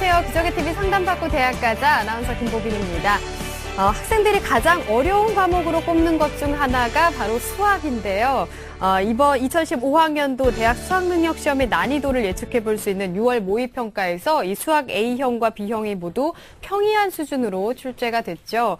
안녕하세요. 기적의TV 상담받고 대학 가자 아나운서 김보빈입니다. 학생들이 가장 어려운 과목으로 꼽는 것 중 하나가 바로 수학인데요. 이번 2015학년도 대학 수학능력시험의 난이도를 예측해 볼 수 있는 6월 모의평가에서 이 수학 A형과 B형이 모두 평이한 수준으로 출제가 됐죠.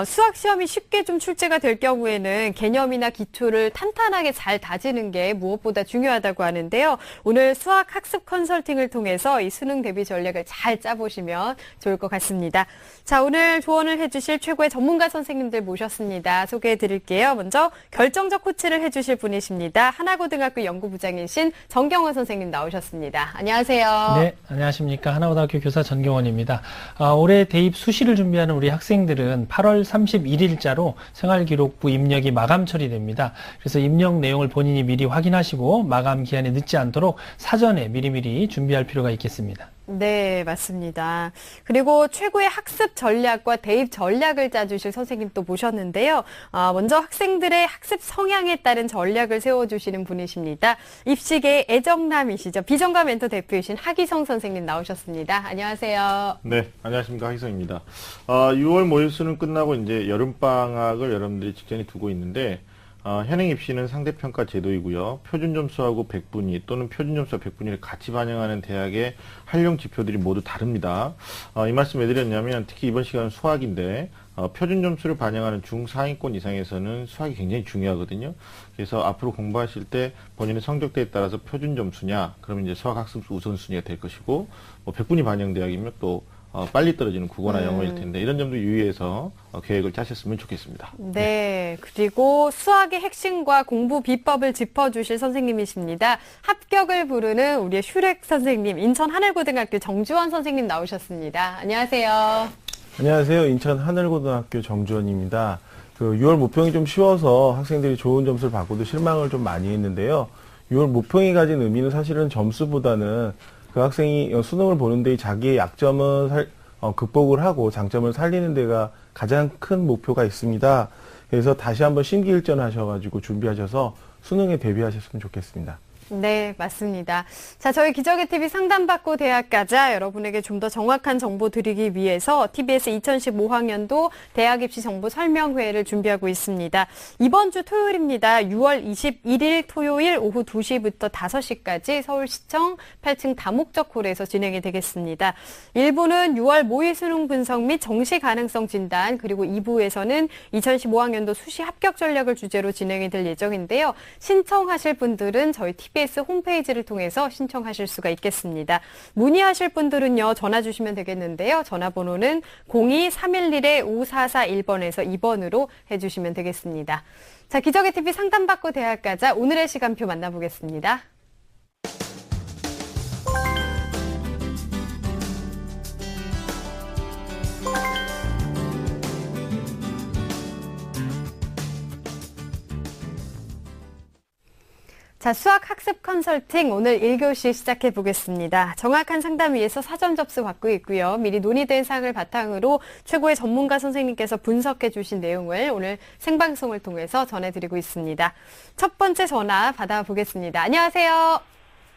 수학 시험이 쉽게 좀 출제가 될 경우에는 개념이나 기초를 탄탄하게 잘 다지는 게 무엇보다 중요하다고 하는데요. 오늘 수학 학습 컨설팅을 통해서 이 수능 대비 전략을 잘 짜보시면 좋을 것 같습니다. 자, 오늘 조언을 해주실 최고의 전문가 선생님들 모셨습니다. 소개해 드릴게요. 먼저 결정적 코치를 해주실 분이십니다. 하나고등학교 연구부장이신 정경원 선생님 나오셨습니다. 안녕하세요. 네, 안녕하십니까. 하나고등학교 교사 전경원입니다. 올해 대입 수시를 준비하는 우리 학생들은 8월 31일자로 생활기록부 입력이 마감 처리됩니다. 그래서 입력 내용을 본인이 미리 확인하시고 마감 기한에 늦지 않도록 사전에 미리미리 준비할 필요가 있겠습니다. 네, 맞습니다. 그리고 최고의 학습 전략과 대입 전략을 짜주실 선생님 또 모셨는데요. 먼저 학생들의 학습 성향에 따른 전략을 세워주시는 분이십니다. 입시계의 애정남이시죠. 비전과 멘토 대표이신 하기성 선생님 나오셨습니다. 안녕하세요. 네, 안녕하십니까. 하기성입니다. 6월 모의수능 끝나고 이제 여름방학을 여러분들이 직전에 두고 있는데, 현행 입시는 상대평가 제도이고요. 표준점수하고 100분위 또는 표준점수와 100분위를 같이 반영하는 대학의 활용 지표들이 모두 다릅니다. 이 말씀 왜 드렸냐면 특히 이번 시간은 수학인데 표준점수를 반영하는 중상위권 이상에서는 수학이 굉장히 중요하거든요. 그래서 앞으로 공부하실 때 본인의 성적대에 따라서 표준점수냐 그러면 이제 수학학습 우선순위가 될 것이고 100분위 반영 대학이면 또 빨리 떨어지는 국어나 영어일 텐데 이런 점도 유의해서 계획을 짜셨으면 좋겠습니다. 네, 그리고 수학의 핵심과 공부 비법을 짚어주실 선생님이십니다. 합격을 부르는 우리의 슈렉 선생님, 인천 하늘고등학교 정주원 선생님 나오셨습니다. 안녕하세요. 안녕하세요. 인천 하늘고등학교 정주원입니다. 6월 모평이 좀 쉬워서 학생들이 좋은 점수를 받고도 실망을 좀 많이 했는데요. 6월 모평이 가진 의미는 사실은 점수보다는 그 학생이 수능을 보는데 자기의 약점은 극복을 하고 장점을 살리는 데가 가장 큰 목표가 있습니다. 그래서 다시 한번 심기일전하셔가지고 준비하셔서 수능에 대비하셨으면 좋겠습니다. 네, 맞습니다. 자, 저희 기적의TV 상담받고 대학 가자 여러분에게 좀 더 정확한 정보 드리기 위해서 TBS 2015학년도 대학 입시 정보 설명회를 준비하고 있습니다. 이번 주 토요일입니다. 6월 21일 토요일 오후 2시부터 5시까지 서울시청 8층 다목적 홀에서 진행이 되겠습니다. 1부는 6월 모의 수능 분석 및 정시 가능성 진단, 그리고 2부에서는 2015학년도 수시 합격 전략을 주제로 진행이 될 예정인데요. 신청하실 분들은 저희 TBS 홈페이지를 통해서 신청하실 수가 있겠습니다. 문의하실 분들은요, 전화 주시면 되겠는데요. 전화번호는 02-311-5441번에서 2번으로 해주시면 되겠습니다. 자, 기적의TV 상담받고 대학 가자 오늘의 시간표 만나보겠습니다. 자, 수학 학습 컨설팅 오늘 1교시 시작해 보겠습니다. 정확한 상담 위해서 사전 접수 받고 있고요. 미리 논의된 사항을 바탕으로 최고의 전문가 선생님께서 분석해 주신 내용을 오늘 생방송을 통해서 전해드리고 있습니다. 첫 번째 전화 받아보겠습니다. 안녕하세요.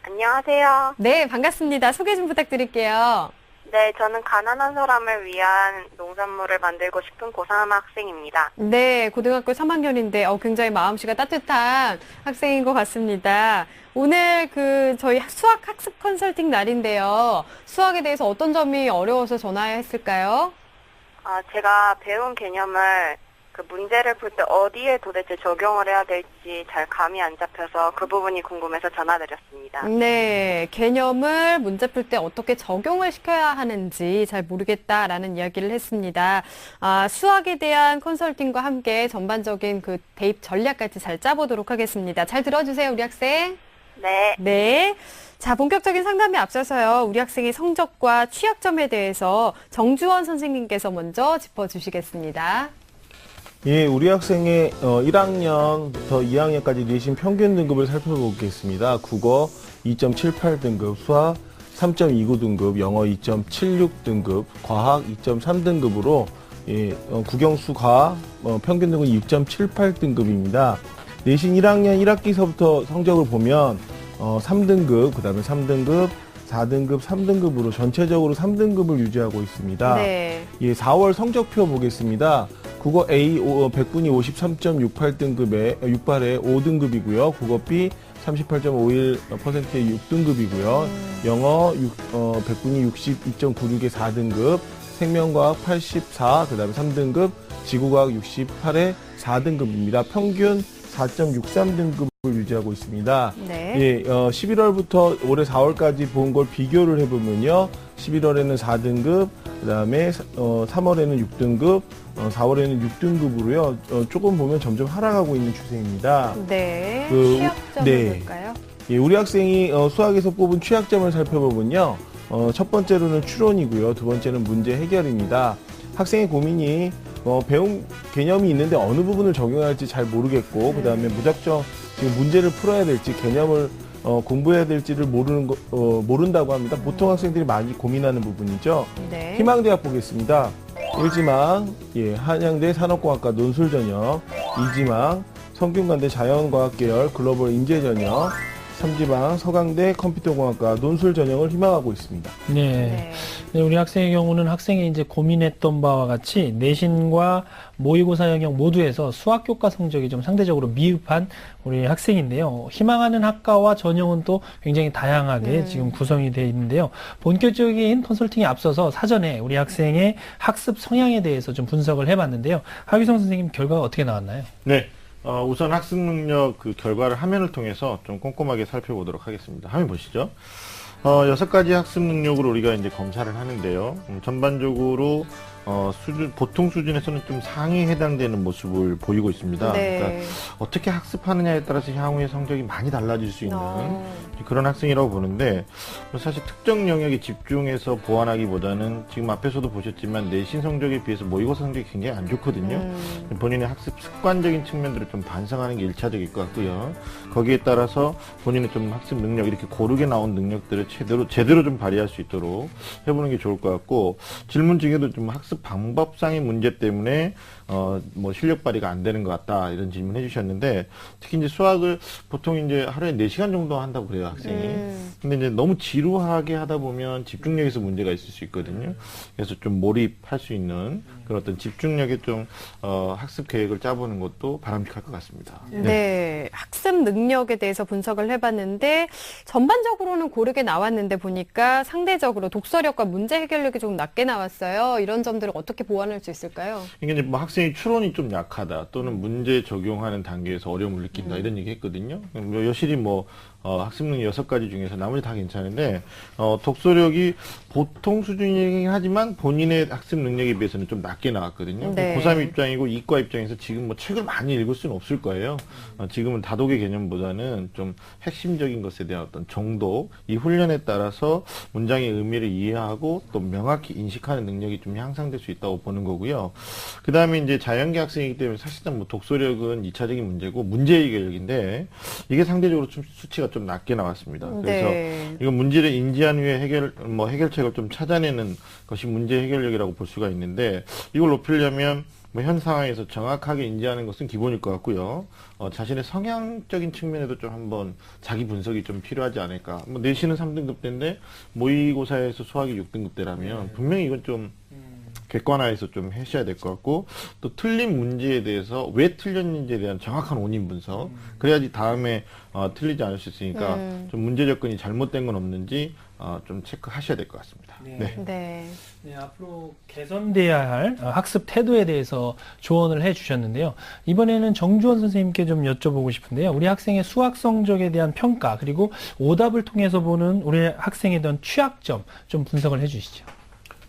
안녕하세요. 네, 반갑습니다. 소개 좀 부탁드릴게요. 네, 저는 가난한 사람을 위한 농산물을 만들고 싶은 고3 학생입니다. 네, 고등학교 3학년인데 굉장히 마음씨가 따뜻한 학생인 것 같습니다. 오늘 저희 수학 학습 컨설팅 날인데요. 수학에 대해서 어떤 점이 어려워서 전화했을까요? 제가 배운 개념을 문제를 풀 때 어디에 도대체 적용을 해야 될지 잘 감이 안 잡혀서 그 부분이 궁금해서 전화드렸습니다. 네, 개념을 문제 풀 때 어떻게 적용을 시켜야 하는지 잘 모르겠다라는 이야기를 했습니다. 수학에 대한 컨설팅과 함께 전반적인 대입 전략까지 잘 짜보도록 하겠습니다. 잘 들어주세요, 우리 학생. 네. 네. 자, 본격적인 상담에 앞서서요, 우리 학생의 성적과 취약점에 대해서 정주원 선생님께서 먼저 짚어주시겠습니다. 예, 우리 학생의 1학년부터 2학년까지 내신 평균 등급을 살펴보겠습니다. 국어 2.78등급, 수학 3.29등급, 영어 2.76등급, 과학 2.3등급으로 국영수 과학 평균 등급은 6.78등급입니다. 내신 1학년 1학기서부터 성적을 보면 3등급, 그 다음에 3등급, 4등급, 3등급으로 전체적으로 3등급을 유지하고 있습니다. 네. 예, 4월 성적표 보겠습니다. 국어 A 100분이 53.68등급에 5등급이고요. 국어 B 38.51%의 6등급이고요. 영어 100분이 62.96의 4등급, 생명과학 84, 그 다음에 3등급, 지구과학 68의 4등급입니다. 평균 4.63등급을 유지하고 있습니다. 네. 예, 11월부터 올해 4월까지 본 걸 비교를 해보면요. 11월에는 4등급, 그 다음에 3월에는 6등급, 4월에는 6등급으로요. 조금 보면 점점 하락하고 있는 추세입니다. 네. 그, 취약점을 네. 볼까요? 예, 우리 학생이 수학에서 뽑은 취약점을 살펴보면요. 첫 번째로는 추론이고요. 두 번째는 문제 해결입니다. 학생의 고민이 배운 개념이 있는데 어느 부분을 적용해야 할지 잘 모르겠고, 그 다음에 무작정 지금 문제를 풀어야 될지 개념을 공부해야 될지를 모른다고 합니다. 보통 학생들이 많이 고민하는 부분이죠. 네. 희망대학 보겠습니다. 1지망, 예, 한양대 산업공학과 논술 전형, 2지망, 성균관대 자연과학 계열 글로벌 인재 전형, 3지방 서강대 컴퓨터공학과 논술 전형을 희망하고 있습니다. 네. 네, 우리 학생의 경우는 학생이 이제 고민했던 바와 같이 내신과 모의고사 영역 모두에서 수학 교과 성적이 좀 상대적으로 미흡한 우리 학생인데요. 희망하는 학과와 전형은 또 굉장히 다양하게 지금 구성이 되어 있는데요. 본격적인 컨설팅에 앞서서 사전에 우리 학생의 학습 성향에 대해서 좀 분석을 해봤는데요. 하규성 선생님 결과가 어떻게 나왔나요? 네. 우선 학습 능력 그 결과를 화면을 통해서 좀 꼼꼼하게 살펴보도록 하겠습니다. 화면 보시죠. 6가지 학습 능력을 우리가 이제 검사를 하는데요. 전반적으로 보통 수준에서는 좀 상위에 해당되는 모습을 보이고 있습니다. 네. 그러니까 어떻게 학습하느냐에 따라서 향후의 성적이 많이 달라질 수 있는 그런 학생이라고 보는데, 사실 특정 영역에 집중해서 보완하기보다는 지금 앞에서도 보셨지만 내신 성적에 비해서 모의고사 성적이 굉장히 안 좋거든요. 본인의 학습 습관적인 측면들을 좀 반성하는 게 1차적일 것 같고요. 거기에 따라서 본인의 좀 학습 능력, 이렇게 고르게 나온 능력들을 제대로 좀 발휘할 수 있도록 해보는 게 좋을 것 같고, 질문 중에도 좀 학습 방법상의 문제 때문에 실력 발휘가 안 되는 것 같다, 이런 질문 해주셨는데, 특히 이제 수학을 보통 이제 하루에 4시간 정도 한다고 그래요, 학생이. 근데 이제 너무 지루하게 하다 보면 집중력에서 문제가 있을 수 있거든요. 그래서 좀 몰입할 수 있는 그런 어떤 집중력에 좀 학습 계획을 짜보는 것도 바람직할 것 같습니다. 네. 학습 능력에 대해서 분석을 해봤는데 전반적으로는 고르게 나왔는데 보니까 상대적으로 독서력과 문제 해결력이 좀 낮게 나왔어요. 이런 점들을 어떻게 보완할 수 있을까요? 이게 이제 뭐 학생이 추론이 좀 약하다, 또는 문제 적용하는 단계에서 어려움을 느낀다, 이런 얘기 했거든요. 여실히 학습 능력 6가지 중에서 나머지 다 괜찮은데, 독서력이 보통 수준이긴 하지만 본인의 학습 능력에 비해서는 좀 낮게 나왔거든요. 네. 고3 입장이고 이과 입장에서 지금 책을 많이 읽을 수는 없을 거예요. 지금은 다독의 개념보다는 좀 핵심적인 것에 대한 어떤 정도, 이 훈련에 따라서 문장의 의미를 이해하고 또 명확히 인식하는 능력이 좀 향상될 수 있다고 보는 거고요. 그 다음에 이제 자연계 학생이기 때문에 사실상 독서력은 2차적인 문제고 문제 해결력인데, 이게 상대적으로 좀 수치가 좀 낮게 나왔습니다. 그래서 네. 이건 문제를 인지한 후에 해결책을 좀 찾아내는 것이 문제 해결력이라고 볼 수가 있는데, 이걸 높이려면 현 상황에서 정확하게 인지하는 것은 기본일 것 같고요. 자신의 성향적인 측면에도 좀 한번 자기 분석이 좀 필요하지 않을까. 내신은 3등급 대인데 모의고사에서 수학이 6등급 대라면 분명히 이건 좀 객관화해서 좀 하셔야 될 것 같고, 또 틀린 문제에 대해서 왜 틀렸는지에 대한 정확한 원인 분석, 그래야지 다음에 틀리지 않을 수 있으니까 좀 문제 접근이 잘못된 건 없는지 좀 체크하셔야 될 것 같습니다. 네. 네, 앞으로 개선돼야 할 학습 태도에 대해서 조언을 해주셨는데요. 이번에는 정주원 선생님께 좀 여쭤보고 싶은데요. 우리 학생의 수학 성적에 대한 평가, 그리고 오답을 통해서 보는 우리 학생에 대한 취약점 좀 분석을 해주시죠.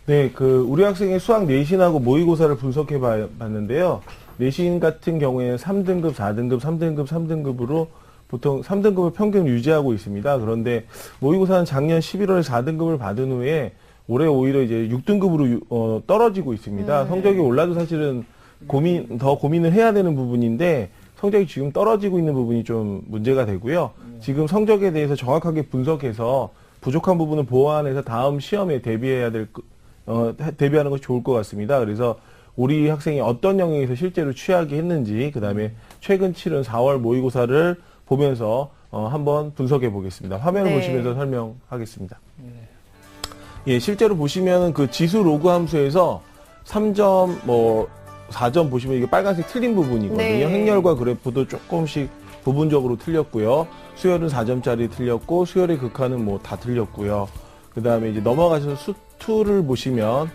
네, 우리 학생의 수학 내신하고 모의고사를 분석해 봤는데요. 내신 같은 경우에는 3등급, 4등급, 3등급, 3등급으로 보통 3등급을 평균 유지하고 있습니다. 그런데 모의고사는 작년 11월에 4등급을 받은 후에 올해 오히려 이제 6등급으로 떨어지고 있습니다. 성적이 올라도 사실은 더 고민을 해야 되는 부분인데, 성적이 지금 떨어지고 있는 부분이 좀 문제가 되고요. 지금 성적에 대해서 정확하게 분석해서 부족한 부분을 보완해서 다음 시험에 대비하는 것이 좋을 것 같습니다. 그래서 우리 학생이 어떤 영역에서 실제로 취약이 했는지, 그 다음에 최근 치른 4월 모의고사를 보면서 한번 분석해 보겠습니다. 화면을 네. 보시면서 설명하겠습니다. 네. 예, 실제로 보시면은 그 지수 로그 함수에서 3점, 4점 보시면 이게 빨간색 틀린 부분이거든요. 네. 행렬과 그래프도 조금씩 부분적으로 틀렸고요. 수열은 4점짜리 틀렸고, 수열의 극한은 뭐 다 틀렸고요. 그 다음에 이제 넘어가셔서 수투를 보시면,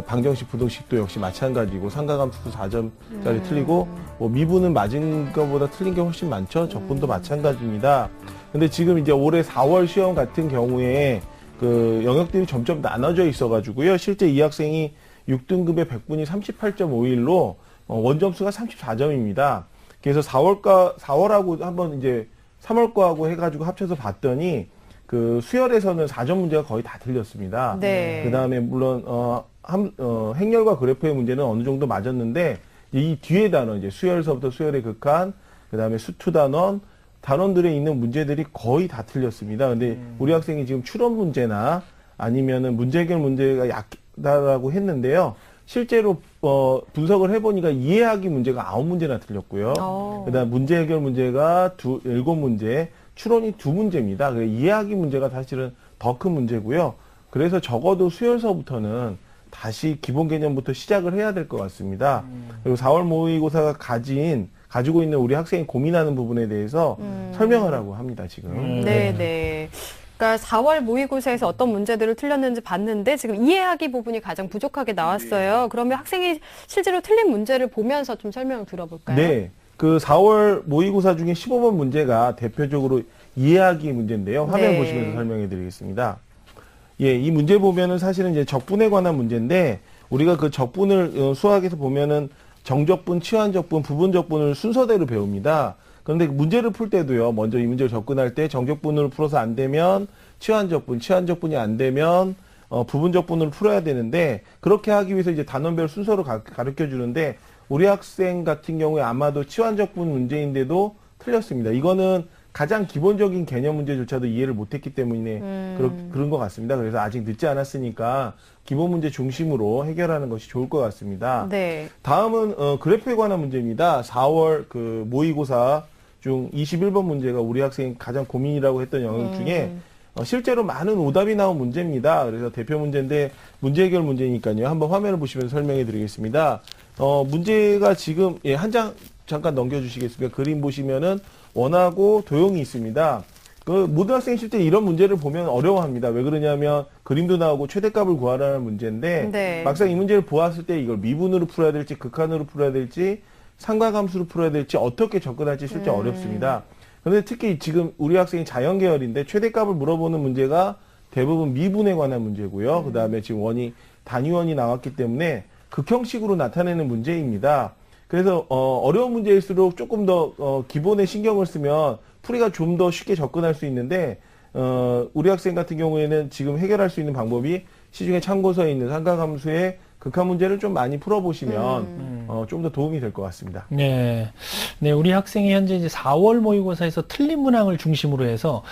방정식, 부등식도 역시 마찬가지고, 삼각함수도 4점짜리 틀리고, 미분은 맞은 것보다 틀린 게 훨씬 많죠. 적분도 마찬가지입니다. 근데 지금 이제 올해 4월 시험 같은 경우에 그 영역들이 점점 나눠져 있어가지고요. 실제 이 학생이 6등급의 100분이 38.51로 원점수가 34점입니다. 그래서 4월하고 한번 이제 3월 거하고 해가지고 합쳐서 봤더니 그 수열에서는 4점 문제가 거의 다 틀렸습니다. 네. 그 다음에 물론 행렬과 그래프의 문제는 어느 정도 맞았는데 이 뒤에 단원 이제 수열서부터 수열의 극한, 그 다음에 수투 단원들에 있는 문제들이 거의 다 틀렸습니다. 근데 우리 학생이 지금 추론 문제나 아니면은 문제 해결 문제가 약다라고 했는데요. 실제로 분석을 해보니까 이해하기 문제가 9문제나 틀렸고요. 그다음 문제 해결 문제가 7문제, 추론이 2문제입니다. 이해하기 문제가 사실은 더 큰 문제고요. 그래서 적어도 수열서부터는 다시 기본 개념부터 시작을 해야 될 것 같습니다. 그리고 4월 모의고사가 가지고 있는 우리 학생이 고민하는 부분에 대해서 설명하라고 합니다, 지금. 네. 그러니까 4월 모의고사에서 어떤 문제들을 틀렸는지 봤는데 지금 이해하기 부분이 가장 부족하게 나왔어요. 그러면 학생이 실제로 틀린 문제를 보면서 좀 설명을 들어볼까요? 네. 그 4월 모의고사 중에 15번 문제가 대표적으로 이해하기 문제인데요. 화면 네. 보시면서 설명해 드리겠습니다. 예, 이 문제 보면은 사실은 이제 적분에 관한 문제인데 우리가 그 적분을 수학에서 보면은 정적분, 치환적분, 부분적분을 순서대로 배웁니다. 그런데 문제를 풀 때도요, 먼저 이 문제를 접근할 때 정적분으로 풀어서 안 되면 치환적분이 안 되면 부분적분으로 풀어야 되는데 그렇게 하기 위해서 이제 단원별 순서로 가르쳐 주는데 우리 학생 같은 경우에 아마도 치환적분 문제인데도 틀렸습니다. 이거는 가장 기본적인 개념 문제조차도 이해를 못했기 때문에 그런 것 같습니다. 그래서 아직 늦지 않았으니까 기본 문제 중심으로 해결하는 것이 좋을 것 같습니다. 네. 다음은 그래프에 관한 문제입니다. 4월 그 모의고사 중 21번 문제가 우리 학생이 가장 고민이라고 했던 영역 중에 실제로 많은 오답이 나온 문제입니다. 그래서 대표 문제인데 문제 해결 문제니까요. 한번 화면을 보시면서 설명해 드리겠습니다. 문제가 지금 한 장 잠깐 넘겨주시겠습니까? 그림 보시면은 원하고 도형이 있습니다. 그 모든 학생이 실제 이런 문제를 보면 어려워합니다. 왜 그러냐면 그림도 나오고 최대값을 구하라는 문제인데 네. 막상 이 문제를 보았을 때 이걸 미분으로 풀어야 될지 극한으로 풀어야 될지 삼각함수로 풀어야 될지 어떻게 접근할지 실제 어렵습니다. 그런데 특히 지금 우리 학생이 자연계열인데 최대값을 물어보는 문제가 대부분 미분에 관한 문제고요. 그 다음에 지금 단위원이 나왔기 때문에 극형식으로 나타내는 문제입니다. 그래서 어려운 문제일수록 조금 더 기본에 신경을 쓰면 풀이가 좀 더 쉽게 접근할 수 있는데 우리 학생 같은 경우에는 지금 해결할 수 있는 방법이 시중에 참고서에 있는 삼각함수의 극한 문제를 좀 많이 풀어보시면 좀 더 도움이 될 것 같습니다. 네. 우리 학생이 현재 이제 4월 모의고사에서 틀린 문항을 중심으로 해서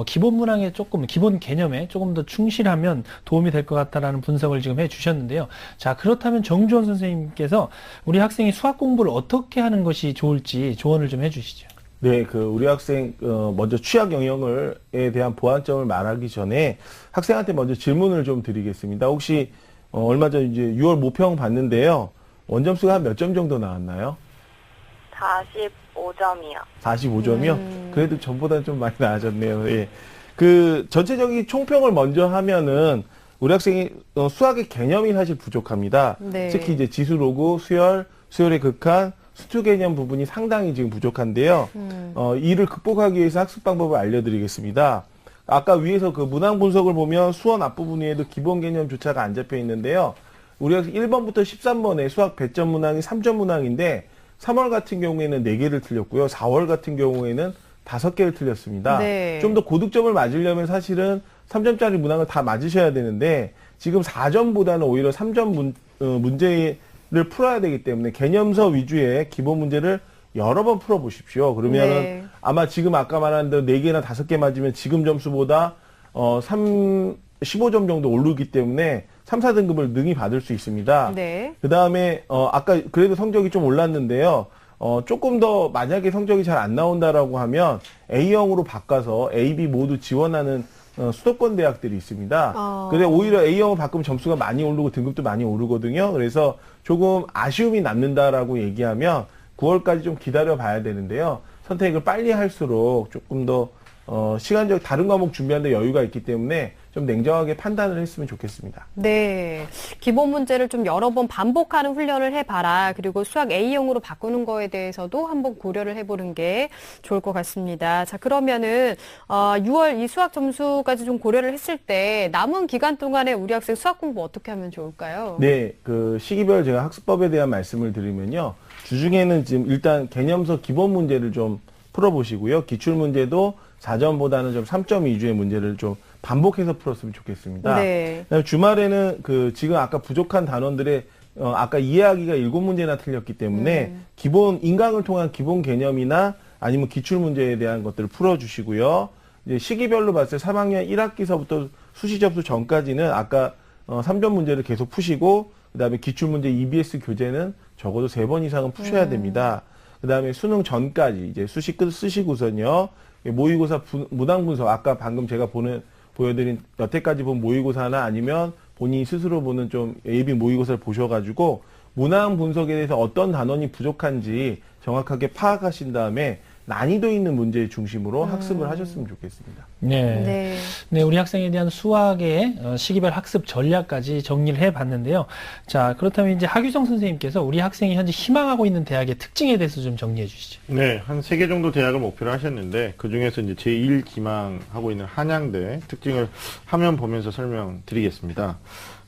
기본 문항에 기본 개념에 조금 더 충실하면 도움이 될 것 같다라는 분석을 지금 해주셨는데요. 자, 그렇다면 정주원 선생님께서 우리 학생이 수학 공부를 어떻게 하는 것이 좋을지 조언을 좀 해주시죠. 네, 우리 학생, 먼저 취약 영역에 대한 보완점을 말하기 전에 학생한테 먼저 질문을 좀 드리겠습니다. 혹시, 얼마 전 이제 6월 모평 봤는데요. 원점수가 한 몇 점 정도 나왔나요? 45점이요. 45점이요? 그래도 전보다 좀 많이 나아졌네요. 예. 전체적인 총평을 먼저 하면은 우리 학생이 수학의 개념이 사실 부족합니다. 네. 특히 이제 지수 로그, 수열의 극한, 수투 개념 부분이 상당히 지금 부족한데요. 이를 극복하기 위해서 학습 방법을 알려드리겠습니다. 아까 위에서 그 문항 분석을 보면 수원 앞부분 위에도 기본 개념조차가 안 잡혀 있는데요. 우리가 1번부터 13번에 수학 배점 문항이 3점 문항인데 3월 같은 경우에는 4개를 틀렸고요. 4월 같은 경우에는 5개를 틀렸습니다. 네. 좀 더 고득점을 맞으려면 사실은 3점짜리 문항을 다 맞으셔야 되는데 지금 4점보다는 오히려 3점 문제를 풀어야 되기 때문에 개념서 위주의 기본 문제를 여러 번 풀어보십시오. 그러면은 네. 아마 지금 아까 말한 대로 4개나 5개 맞으면 지금 점수보다 15점 정도 오르기 때문에 3, 4등급을 능히 받을 수 있습니다. 네. 그 다음에 아까 그래도 성적이 좀 올랐는데요. 조금 더 만약에 성적이 잘 안 나온다라고 하면 A형으로 바꿔서 A, B 모두 지원하는 수도권 대학들이 있습니다. 근데 오히려 A형을 바꾸면 점수가 많이 오르고 등급도 많이 오르거든요. 그래서 조금 아쉬움이 남는다라고 얘기하면 9월까지 좀 기다려 봐야 되는데요. 선택을 빨리 할수록 조금 더 시간적 다른 과목 준비하는데 여유가 있기 때문에 좀 냉정하게 판단을 했으면 좋겠습니다. 네. 기본 문제를 좀 여러 번 반복하는 훈련을 해봐라. 그리고 수학 A형으로 바꾸는 거에 대해서도 한번 고려를 해보는 게 좋을 것 같습니다. 자, 그러면은 6월 이 수학 점수까지 좀 고려를 했을 때 남은 기간 동안에 우리 학생 수학 공부 어떻게 하면 좋을까요? 네, 그 시기별 제가 학습법에 대한 말씀을 드리면요. 주중에는 지금 일단 개념서 기본 문제를 좀 풀어보시고요. 기출 문제도 4점보다는 좀 3점 위주의 문제를 좀 반복해서 풀었으면 좋겠습니다. 네. 그다음에 주말에는 그 지금 아까 부족한 단원들의 아까 이해하기가 7문제나 틀렸기 때문에 기본 인강을 통한 기본 개념이나 아니면 기출 문제에 대한 것들을 풀어주시고요. 이제 시기별로 봤을 때 3학년 1학기서부터 수시 접수 전까지는 아까 3점 문제를 계속 푸시고 그다음에 기출 문제 EBS 교재는 적어도 3번 이상은 푸셔야 됩니다. 그다음에 수능 전까지 이제 수시 끝 쓰시고선요. 모의고사 문항 분석 아까 방금 제가 보여드린 여태까지 본 모의고사나 아니면 본인이 스스로 보는 좀 예비 모의고사를 보셔가지고 문항 분석에 대해서 어떤 단원이 부족한지 정확하게 파악하신 다음에 난이도 있는 문제 중심으로 학습을 하셨으면 좋겠습니다. 네. 네, 우리 학생에 대한 수학의 시기별 학습 전략까지 정리를 해봤는데요. 자, 그렇다면 이제 하규성 선생님께서 우리 학생이 현재 희망하고 있는 대학의 특징에 대해서 좀 정리해 주시죠. 네, 한 3개 정도 대학을 목표로 하셨는데 그 중에서 이제 제1 기망하고 있는 한양대 특징을 화면 보면서 설명드리겠습니다.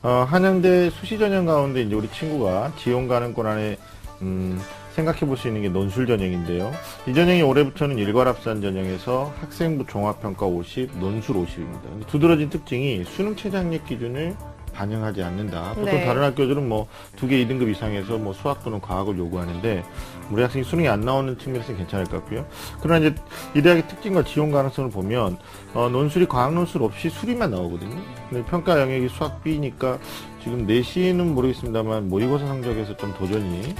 한양대 수시 전형 가운데 이제 우리 친구가 지원 가능권 안에 생각해 볼 수 있는 게 논술 전형인데요. 이 전형이 올해부터는 일괄합산 전형에서 학생부 종합평가 50, 논술 50입니다. 두드러진 특징이 수능 최저학력 기준을 반영하지 않는다. 보통 네. 다른 학교들은 뭐 2개 2등급 이상에서 뭐 수학 또는 과학을 요구하는데 우리 학생이 수능이 안 나오는 측면에서는 괜찮을 것 같고요. 그러나 이제 이 대학의 특징과 지원 가능성을 보면 논술이 과학 논술 없이 수리만 나오거든요. 근데 평가 영역이 수학 B니까 지금 내신은 모르겠습니다만 모의고사 성적에서 좀 도전이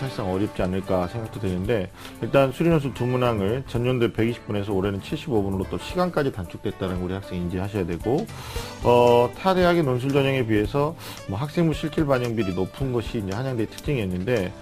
사실상 어렵지 않을까 생각도 되는데 일단 수리논술 2문항을 전년도에 120분에서 올해는 75분으로 또 시간까지 단축됐다는 우리 학생 인지하셔야 되고 타 대학의 논술 전형에 비해서 뭐 학생부 실질 반영 비율이 높은 것이 이제 한양대의 특징이었는데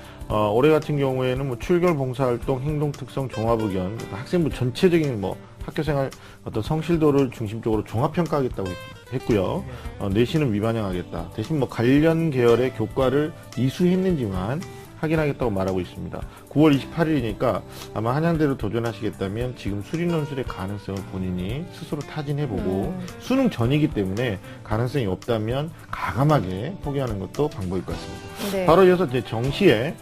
올해 같은 경우에는 뭐 출결 봉사활동 행동 특성 종합의견 학생부 전체적인 뭐 학교생활 어떤 성실도를 중심적으로 종합평가하겠다고 했고요. 내신은 미반영하겠다. 대신 뭐 관련 계열의 교과를 이수했는지만 확인하겠다고 말하고 있습니다. 9월 28일이니까 아마 한양대로 도전하시겠다면 지금 수리논술의 가능성을 본인이 스스로 타진해보고 수능 전이기 때문에 가능성이 없다면 가감하게 포기하는 것도 방법일 것 같습니다. 네. 바로 이어서 이제 정시에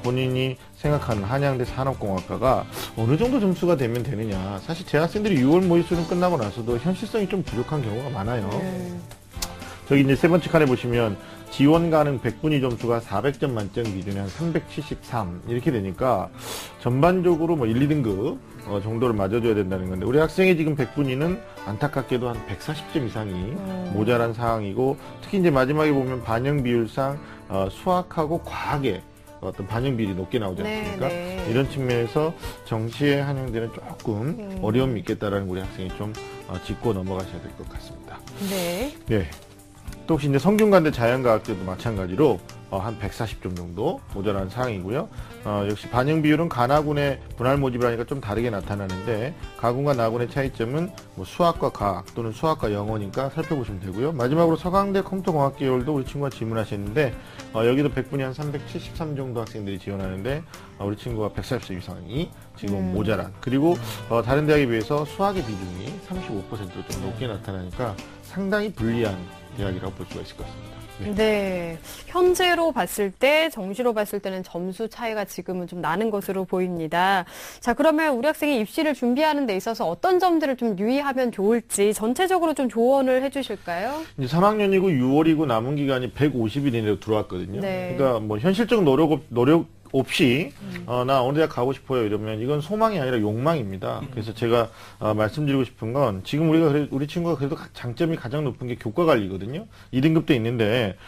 본인이 생각하는 한양대 산업공학과가 어느 정도 점수가 되면 되느냐. 사실 재학생들이 6월 모의수능 끝나고 나서도 현실성이 좀 부족한 경우가 많아요. 저기 이제 세 번째 칸에 보시면 지원 가능 100분위 점수가 400점 만점 기준에 한 373 이렇게 되니까 전반적으로 뭐 1, 2등급 정도를 맞아줘야 된다는 건데 우리 학생이 지금 100분위는 안타깝게도 한 140점 이상이 모자란 상황이고 특히 이제 마지막에 보면 반영 비율상 수학하고 과학의 어떤 반영 비율이 높게 나오지 않습니까? 네. 이런 측면에서 정시에 한양대는 조금 어려움이 있겠다라는 우리 학생이 좀 짚고 넘어가셔야 될 것 같습니다. 네. 네. 또 혹시 이제 성균관대 자연과학대도 마찬가지로 한 140점 정도 모자란 상황이고요. 역시 반영 비율은 가나군의 분할 모집을 하니까 좀 다르게 나타나는데 가군과 나군의 차이점은 뭐 수학과 과학 또는 수학과 영어니까 살펴보시면 되고요. 마지막으로 서강대 컴퓨터공학 계열도 우리 친구가 질문하셨는데 여기도 100분이 한 373 정도 학생들이 지원하는데 우리 친구가 140점 이상이 지금 모자란 그리고 다른 대학에 비해서 수학의 비중이 35%로 좀 높게 나타나니까 상당히 불리한 대학이라고 볼 수가 있을 것 같습니다. 네. 현재로 봤을 때, 정시로 봤을 때는 점수 차이가 지금은 좀 나는 것으로 보입니다. 자, 그러면 우리 학생이 입시를 준비하는 데 있어서 어떤 점들을 좀 유의하면 좋을지 전체적으로 좀 조언을 해 주실까요? 이제 3학년이고 6월이고 남은 기간이 150일 이내로 들어왔거든요. 네. 그러니까 뭐 현실적 노력 없이 나 어느 대학 가고 싶어요 이러면 이건 소망이 아니라 욕망입니다. 그래서 제가 말씀드리고 싶은 건 지금 우리 친구가 그래도 장점이 가장 높은 게 교과 관리거든요. 2등급도 있는데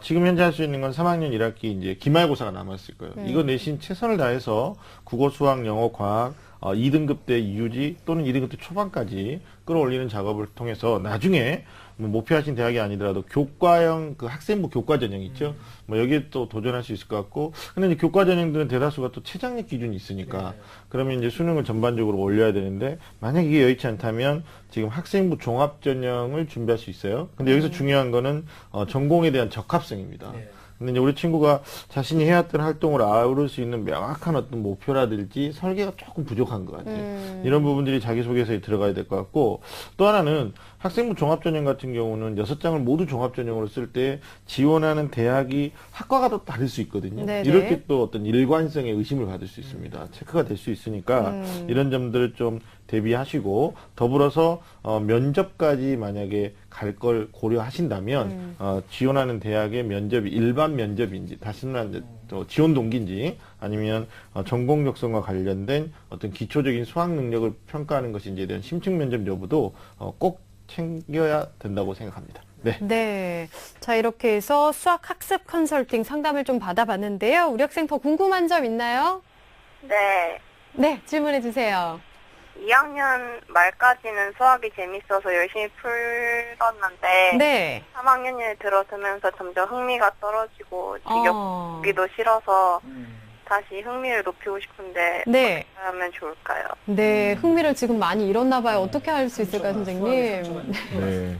지금 현재 할 수 있는 건 3학년 1학기 이제 기말고사가 남았을 거예요. 이거 내신 최선을 다해서 국어, 수학, 영어, 과학 2등급 때 유지 또는 2등급 때 초반까지 끌어올리는 작업을 통해서 나중에 뭐 목표하신 대학이 아니더라도 교과형 그 학생부 교과 전형 있죠. 뭐 여기에 또 도전할 수 있을 것 같고, 근데 이제 교과 전형들은 대다수가 또 최장력 기준이 있으니까 그러면 이제 수능을 전반적으로 올려야 되는데, 만약 이게 여의치 않다면 지금 학생부 종합 전형을 준비할 수 있어요. 근데 여기서 중요한 거는 전공에 대한 적합성입니다. 근데 이제 우리 친구가 자신이 해왔던 활동을 아우를 수 있는 명확한 어떤 목표라든지 설계가 조금 부족한 것 같아요. 이런 부분들이 자기소개서에 들어가야 될 것 같고, 또 하나는 학생부 종합전형 같은 경우는 6장을 모두 종합전형으로 쓸 때 지원하는 대학이 학과가 또 다를 수 있거든요. 네네. 이럴 때 또 어떤 일관성에 의심을 받을 수 있습니다. 체크가 될 수 있으니까 이런 점들을 좀 대비하시고, 더불어서 면접까지 만약에 갈 걸 고려하신다면 지원하는 대학의 면접이 일반 면접인지, 다시 말해 지원 동기인지, 아니면 전공 적성과 관련된 어떤 기초적인 수학 능력을 평가하는 것인지에 대한 심층 면접 여부도 꼭 챙겨야 된다고 생각합니다. 네. 네. 자, 이렇게 해서 수학 학습 컨설팅 상담을 좀 받아봤는데요. 우리 학생 더 궁금한 점 있나요? 네. 네, 질문해 주세요. 2학년 말까지는 수학이 재밌어서 열심히 풀었는데 네. 3학년에 들어서면서 점점 흥미가 떨어지고 지겹기도 싫어서 다시 흥미를 높이고 싶은데 네. 어떻게 하면 좋을까요? 네, 흥미를 지금 많이 잃었나 봐요. 어떻게 할 수 있을까요, 선생님? 네.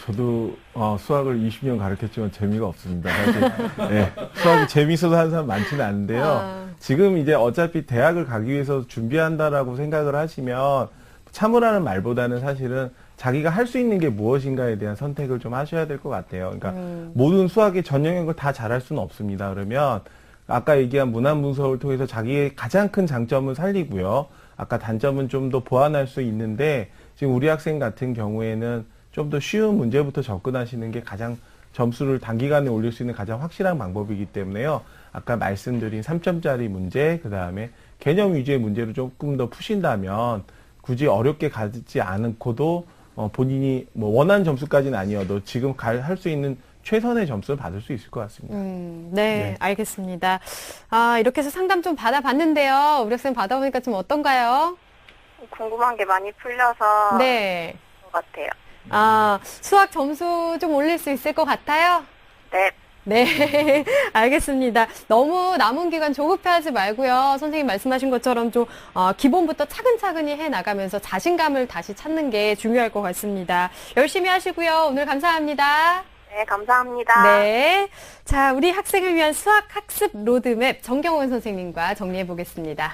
저도 수학을 20년 가르쳤지만 재미가 없습니다. 사실 네, 수학이 재미있어서 하는 사람 많지는 않은데요. 지금 이제 어차피 대학을 가기 위해서 준비한다라고 생각을 하시면 참으라는 말보다는 사실은 자기가 할 수 있는 게 무엇인가에 대한 선택을 좀 하셔야 될 것 같아요. 그러니까 모든 수학의 전형인 걸 다 잘할 수는 없습니다. 그러면 아까 얘기한 문화문서를 통해서 자기의 가장 큰 장점을 살리고요. 아까 단점은 좀 더 보완할 수 있는데, 지금 우리 학생 같은 경우에는 좀 더 쉬운 문제부터 접근하시는 게 가장 점수를 단기간에 올릴 수 있는 가장 확실한 방법이기 때문에요. 아까 말씀드린 3점짜리 문제, 그 다음에 개념 위주의 문제를 조금 더 푸신다면 굳이 어렵게 가지 않고도 본인이 뭐 원하는 점수까지는 아니어도 지금 할 수 있는 최선의 점수를 받을 수 있을 것 같습니다. 네, 알겠습니다. 이렇게 해서 상담 좀 받아봤는데요. 우리 학생 받아보니까 좀 어떤가요? 궁금한 게 많이 풀려서 네. 것 같아요. 수학 점수 좀 올릴 수 있을 것 같아요? 네. 네, 알겠습니다. 너무 남은 기간 조급해하지 말고요. 선생님 말씀하신 것처럼 좀 기본부터 차근차근히 해나가면서 자신감을 다시 찾는 게 중요할 것 같습니다. 열심히 하시고요. 오늘 감사합니다. 네, 감사합니다. 네, 자, 우리 학생을 위한 수학 학습 로드맵 정경원 선생님과 정리해 보겠습니다.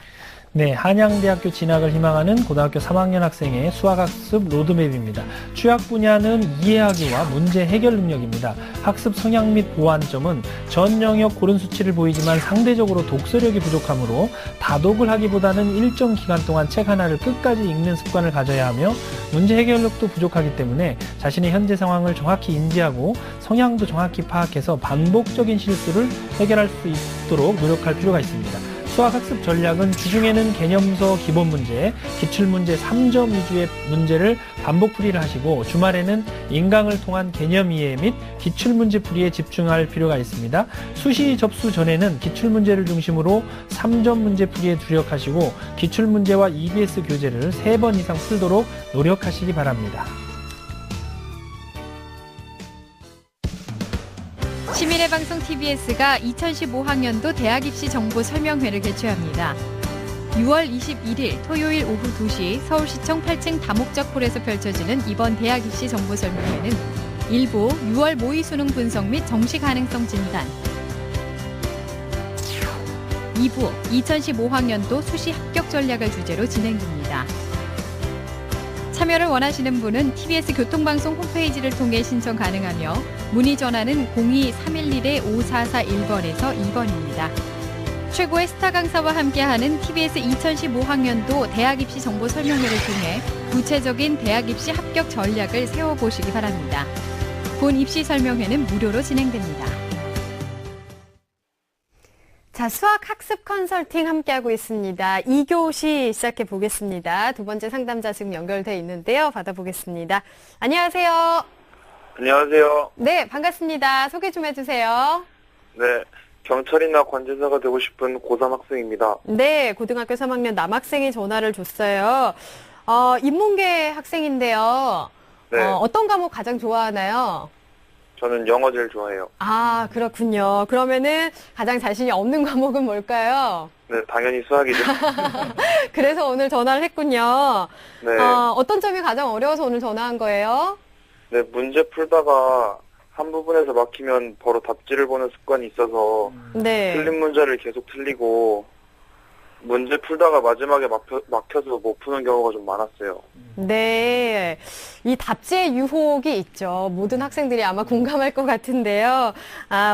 네, 한양대학교 진학을 희망하는 고등학교 3학년 학생의 수학학습 로드맵입니다. 취약 분야는 이해하기와 문제 해결 능력입니다. 학습 성향 및 보완점은 전 영역 고른 수치를 보이지만 상대적으로 독서력이 부족하므로 다독을 하기보다는 일정 기간 동안 책 하나를 끝까지 읽는 습관을 가져야 하며, 문제 해결력도 부족하기 때문에 자신의 현재 상황을 정확히 인지하고 성향도 정확히 파악해서 반복적인 실수를 해결할 수 있도록 노력할 필요가 있습니다. 수학학습 전략은 주중에는 개념서 기본 문제, 기출문제 3점 위주의 문제를 반복 풀이를 하시고, 주말에는 인강을 통한 개념 이해 및 기출문제 풀이에 집중할 필요가 있습니다. 수시 접수 전에는 기출문제를 중심으로 3점 문제 풀이에 주력하시고, 기출문제와 EBS 교재를 3번 이상 풀도록 노력하시기 바랍니다. 시민의 방송 TBS가 2015학년도 대학 입시 정보 설명회를 개최합니다. 6월 21일 토요일 오후 2시 서울시청 8층 다목적홀에서 펼쳐지는 이번 대학 입시 정보 설명회는 1부 6월 모의 수능 분석 및 정시 가능성 진단, 2부 2015학년도 수시 합격 전략을 주제로 진행됩니다. 참여를 원하시는 분은 TBS 교통방송 홈페이지를 통해 신청 가능하며, 문의 전화는 02-311-5441번에서 2번입니다. 최고의 스타 강사와 함께하는 TBS 2015학년도 대학 입시 정보 설명회를 통해 구체적인 대학 입시 합격 전략을 세워보시기 바랍니다. 본 입시 설명회는 무료로 진행됩니다. 자, 수학 학습 컨설팅 함께하고 있습니다. 2교시 시작해 보겠습니다. 두 번째 상담자 지금 연결돼 있는데요. 받아보겠습니다. 안녕하세요. 안녕하세요. 네, 반갑습니다. 소개 좀 해주세요. 네, 경찰이나 관제사가 되고 싶은 고3 학생입니다. 네, 고등학교 3학년 남학생이 전화를 줬어요. 인문계 학생인데요. 네. 어떤 과목 가장 좋아하나요? 저는 영어 제일 좋아해요. 아, 그렇군요. 그러면은 가장 자신이 없는 과목은 뭘까요? 네, 당연히 수학이죠. 그래서 오늘 전화를 했군요. 네. 어떤 점이 가장 어려워서 오늘 전화한 거예요? 네, 문제 풀다가 한 부분에서 막히면 바로 답지를 보는 습관이 있어서 네. 틀린 문제를 계속 틀리고 문제 풀다가 마지막에 막혀서 못 푸는 경우가 좀 많았어요. 네. 이 답지의 유혹이 있죠. 모든 학생들이 아마 공감할 것 같은데요.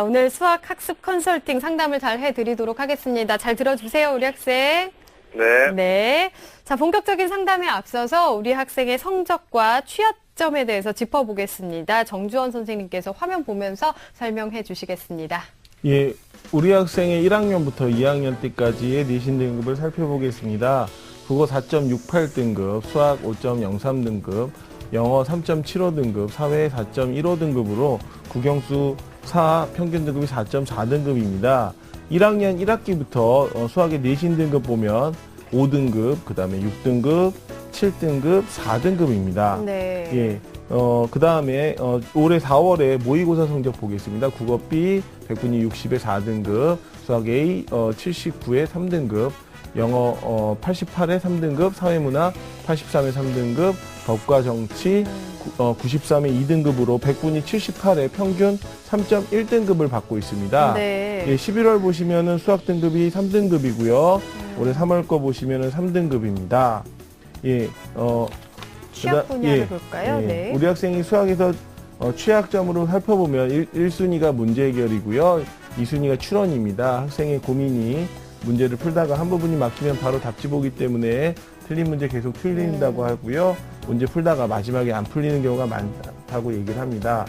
오늘 수학 학습 컨설팅 상담을 잘 해드리도록 하겠습니다. 잘 들어주세요, 우리 학생. 네. 네. 자, 본격적인 상담에 앞서서 우리 학생의 성적과 취약점에 대해서 짚어보겠습니다. 정주원 선생님께서 화면 보면서 설명해 주시겠습니다. 예, 우리 학생의 1학년부터 2학년 때까지의 내신 등급을 살펴보겠습니다. 국어 4.68등급, 수학 5.03등급, 영어 3.75등급, 사회 4.15등급으로 국영수 4 평균 등급이 4.4등급입니다. 1학년 1학기부터 수학의 내신 등급 보면 5등급, 그 다음에 6등급, 7등급, 4등급입니다. 네. 예. 그 다음에, 올해 4월에 모의고사 성적 보겠습니다. 국어 B 100분위 60에 4등급, 수학 A 79에 3등급, 영어 88에 3등급, 사회문화 83에 3등급, 법과 정치 93에 2등급으로 100분위 78에 평균 3.1등급을 받고 있습니다. 네. 예, 11월 보시면은 수학 등급이 3등급이고요. 올해 3월 거 보시면은 3등급입니다. 예, 취약 분야를 볼까요? 예, 네. 우리 학생이 수학에서 취약점으로 살펴보면 1순위가 문제 해결이고요. 2순위가 추론입니다. 학생의 고민이 문제를 풀다가 한 부분이 막히면 바로 답지 보기 때문에 틀린 문제 계속 틀린다고 하고요. 문제 풀다가 마지막에 안 풀리는 경우가 많다고 얘기를 합니다.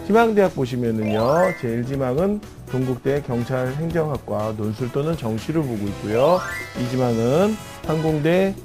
희망대학 보시면은요, 제일 지망은 동국대 경찰행정학과 논술 또는 정시를 보고 있고요. 이 지망은 항공대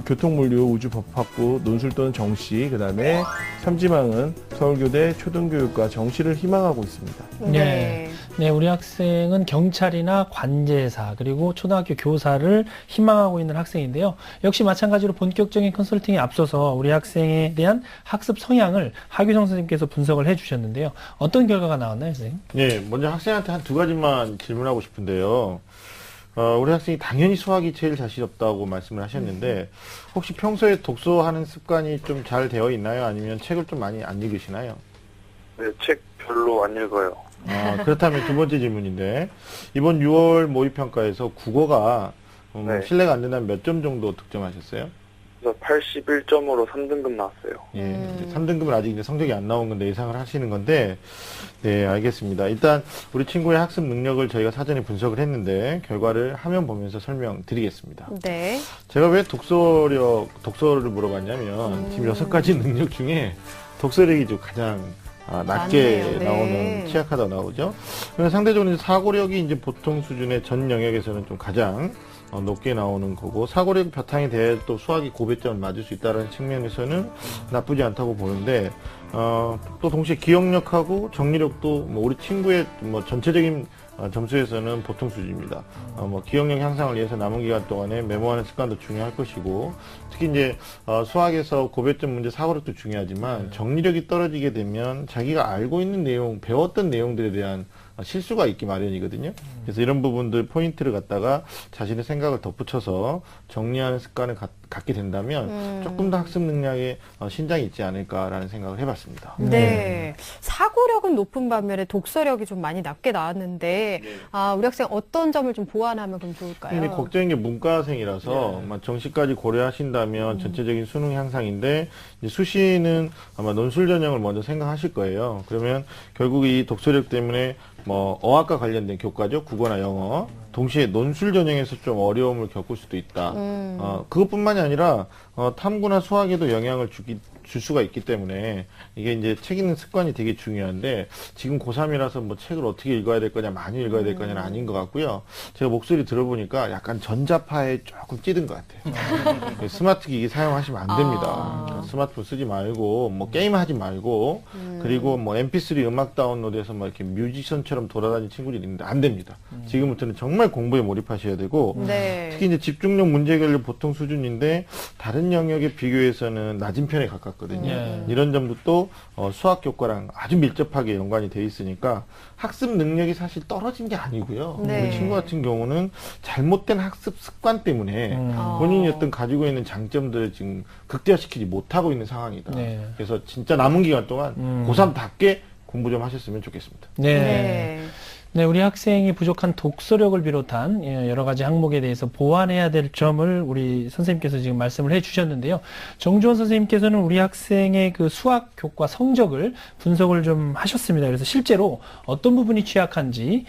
교통물류 우주법학부 논술 또는 정시, 그 다음에 3지망은 서울교대 초등교육과 정시를 희망하고 있습니다. 네. 네, 우리 학생은 경찰이나 관제사 그리고 초등학교 교사를 희망하고 있는 학생인데요. 역시 마찬가지로 본격적인 컨설팅에 앞서서 우리 학생에 대한 학습 성향을 하규성 선생님께서 분석을 해주셨는데요. 어떤 결과가 나왔나요, 선생님? 네, 먼저 학생한테 한 두 가지만 질문하고 싶은데요. 우리 학생이 당연히 수학이 제일 자신 없다고 말씀을 하셨는데, 혹시 평소에 독서하는 습관이 좀 잘 되어 있나요? 아니면 책을 좀 많이 안 읽으시나요? 네, 책 별로 안 읽어요. 그렇다면 두 번째 질문인데, 이번 6월 모의평가에서 국어가 네. 신뢰가 안 된다면 몇 점 정도 득점하셨어요? 그래서 81점으로 3등급 나왔어요. 예, 이제 3등급은 아직 이제 성적이 안 나온 건데 예상을 하시는 건데, 네, 알겠습니다. 일단 우리 친구의 학습 능력을 저희가 사전에 분석을 했는데 결과를 화면 보면서 설명드리겠습니다. 네. 제가 왜 독서를 물어봤냐면 지금 6가지 능력 중에 독서력이 좀 가장 낮게 맞네요. 네. 나오는 취약하다 나오죠. 그래서 상대적으로 사고력이 이제 보통 수준의 전 영역에서는 좀 가장 높게 나오는 거고, 사고력 바탕에 대해 또 수학이 고배점을 맞을 수 있다는 측면에서는 나쁘지 않다고 보는데, 또 동시에 기억력하고 정리력도 뭐 우리 친구의 뭐 전체적인 점수에서는 보통 수준입니다. 뭐 기억력 향상을 위해서 남은 기간 동안에 메모하는 습관도 중요할 것이고, 특히 이제 수학에서 고배점 문제 사고력도 중요하지만 정리력이 떨어지게 되면 자기가 알고 있는 내용, 배웠던 내용들에 대한 실수가 있기 마련이거든요. 그래서 이런 부분들 포인트를 갖다가 자신의 생각을 덧붙여서 정리하는 습관을 갖게 된다면 조금 더 학습 능력에 신장이 있지 않을까라는 생각을 해봤습니다. 네. 사고력은 높은 반면에 독서력이 좀 많이 낮게 나왔는데, 우리 학생 어떤 점을 좀 보완하면 그럼 좋을까요? 근데 걱정인 게 문과생이라서 정시까지 고려하신다면 전체적인 수능 향상인데, 이제 수시는 아마 논술 전형을 먼저 생각하실 거예요. 그러면 결국 이 독서력 때문에 뭐 어학과 관련된 교과죠, 국어나 영어, 동시에 논술 전형에서 좀 어려움을 겪을 수도 있다. 그것뿐만이 아니라 탐구나 수학에도 영향을 주기 줄 수가 있기 때문에 이게 이제 책 읽는 습관이 되게 중요한데 지금 고3이라서 뭐 책을 어떻게 읽어야 될 거냐, 많이 읽어야 될 거냐는 아닌 것 같고요. 제가 목소리 들어보니까 약간 전자파에 조금 찌든 것 같아요. 스마트 기기 사용하시면 안 됩니다. 그러니까 스마트폰 쓰지 말고 뭐 게임하지 말고 그리고 뭐 MP3 음악 다운로드해서 막 이렇게 뮤지션처럼 돌아다니는 친구들이 있는데 안 됩니다. 지금부터는 정말 공부에 몰입하셔야 되고 네. 특히 이제 집중력 문제 해결률 보통 수준인데 다른 영역에 비교해서는 낮은 편에 가깝거든요. 이런 점도 또 수학 교과랑 아주 밀접하게 연관이 돼 있으니까 학습 능력이 사실 떨어진 게 아니고요. 네. 그 친구 같은 경우는 잘못된 학습 습관 때문에 본인이 어떤 가지고 있는 장점들을 지금 극대화시키지 못하고 있는 상황이다. 네. 그래서 진짜 남은 기간 동안 고3답게 공부 좀 하셨으면 좋겠습니다. 네. 네. 네, 우리 학생이 부족한 독서력을 비롯한 여러 가지 항목에 대해서 보완해야 될 점을 우리 선생님께서 지금 말씀을 해주셨는데요. 정주원 선생님께서는 우리 학생의 그 수학 교과 성적을 분석을 좀 하셨습니다. 그래서 실제로 어떤 부분이 취약한지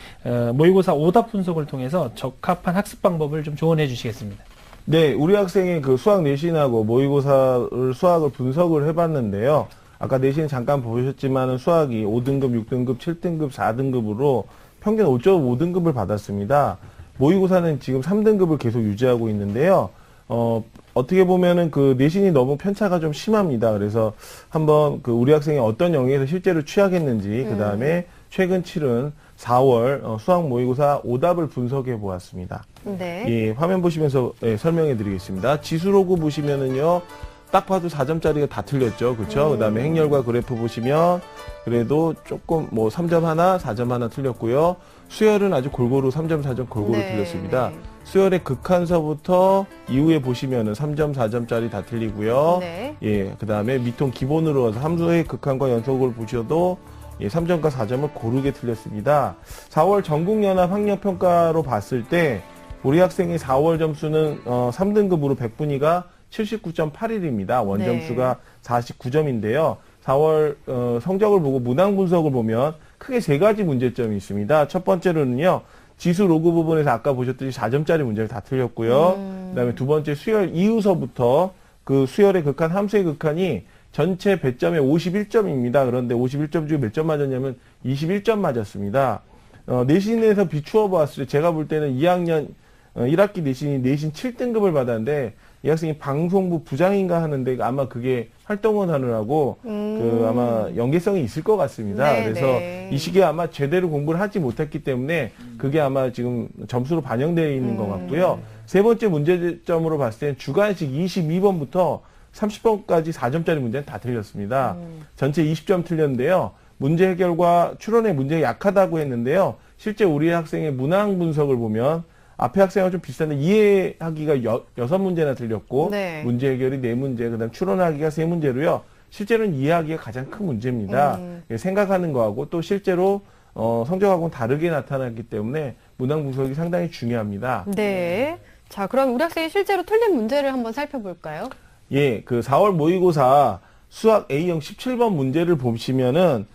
모의고사 오답 분석을 통해서 적합한 학습 방법을 좀 조언해 주시겠습니다. 네, 우리 학생의 그 수학 내신하고 모의고사를 수학을 분석을 해봤는데요. 아까 내신 잠깐 보셨지만은 수학이 5등급, 6등급, 7등급, 4등급으로 평균 5.5등급을 받았습니다. 모의고사는 지금 3등급을 계속 유지하고 있는데요. 어떻게 보면은 그 내신이 너무 편차가 좀 심합니다. 그래서 한번 그 우리 학생이 어떤 영역에서 실제로 취약했는지, 그 다음에 최근 치른 4월 수학 모의고사 오답을 분석해 보았습니다. 네. 예, 화면 보시면서 설명해 드리겠습니다. 지수로그 보시면은요, 딱 봐도 4점짜리가 다 틀렸죠. 그쵸? 그 다음에 행렬과 그래프 보시면, 그래도 조금 뭐 3점 하나, 4점 하나 틀렸고요. 수열은 아주 골고루 3점, 4점 골고루 네. 틀렸습니다. 수열의 극한서부터 이후에 보시면은 3점, 4점짜리 다 틀리고요. 네. 예, 그 다음에 미통 기본으로 와서 함수의 극한과 연속을 보셔도 예, 3점과 4점을 고르게 틀렸습니다. 4월 전국연합 학력평가로 봤을 때 우리 학생의 4월 점수는 3등급으로 100분위가 79.81입니다. 원점수가 49점인데요. 4월 성적을 보고 문항 분석을 보면 크게 세 가지 문제점이 있습니다. 첫 번째로는요. 지수 로그 부분에서 아까 보셨듯이 4점짜리 문제를 다 틀렸고요. 그다음에 두 번째 수열 이후서부터 그 수열의 극한, 함수의 극한이 전체 배점의 51점입니다. 그런데 51점 중에 몇 점 맞았냐면 21점 맞았습니다. 내신에서 비추어 봤을 때 제가 볼 때는 2학년 1학기 내신이 내신 7등급을 받았는데 이 학생이 방송부 부장인가 하는데 아마 그게 활동을 하느라고 그 아마 연계성이 있을 것 같습니다. 네, 그래서 네. 이 시기에 아마 제대로 공부를 하지 못했기 때문에 그게 아마 지금 점수로 반영되어 있는 것 같고요. 세 번째 문제점으로 봤을 때는 주관식 22번부터 30번까지 4점짜리 문제는 다 틀렸습니다. 전체 20점 틀렸는데요. 문제 해결과 추론의 문제가 약하다고 했는데요. 실제 우리 학생의 문항 분석을 보면 앞에 학생과 좀 비슷한데 이해하기가 6문제나 틀렸고 네. 문제 해결이 4문제, 그다음 추론하기가 3문제로요. 실제로는 이해하기가 가장 큰 문제입니다. 생각하는 거하고 또 실제로 성적하고는 다르게 나타났기 때문에 문항 분석이 상당히 중요합니다. 네. 자, 그럼 우리 학생이 실제로 틀린 문제를 한번 살펴볼까요? 예, 그 4월 모의고사 수학 A형 17번 문제를 보시면은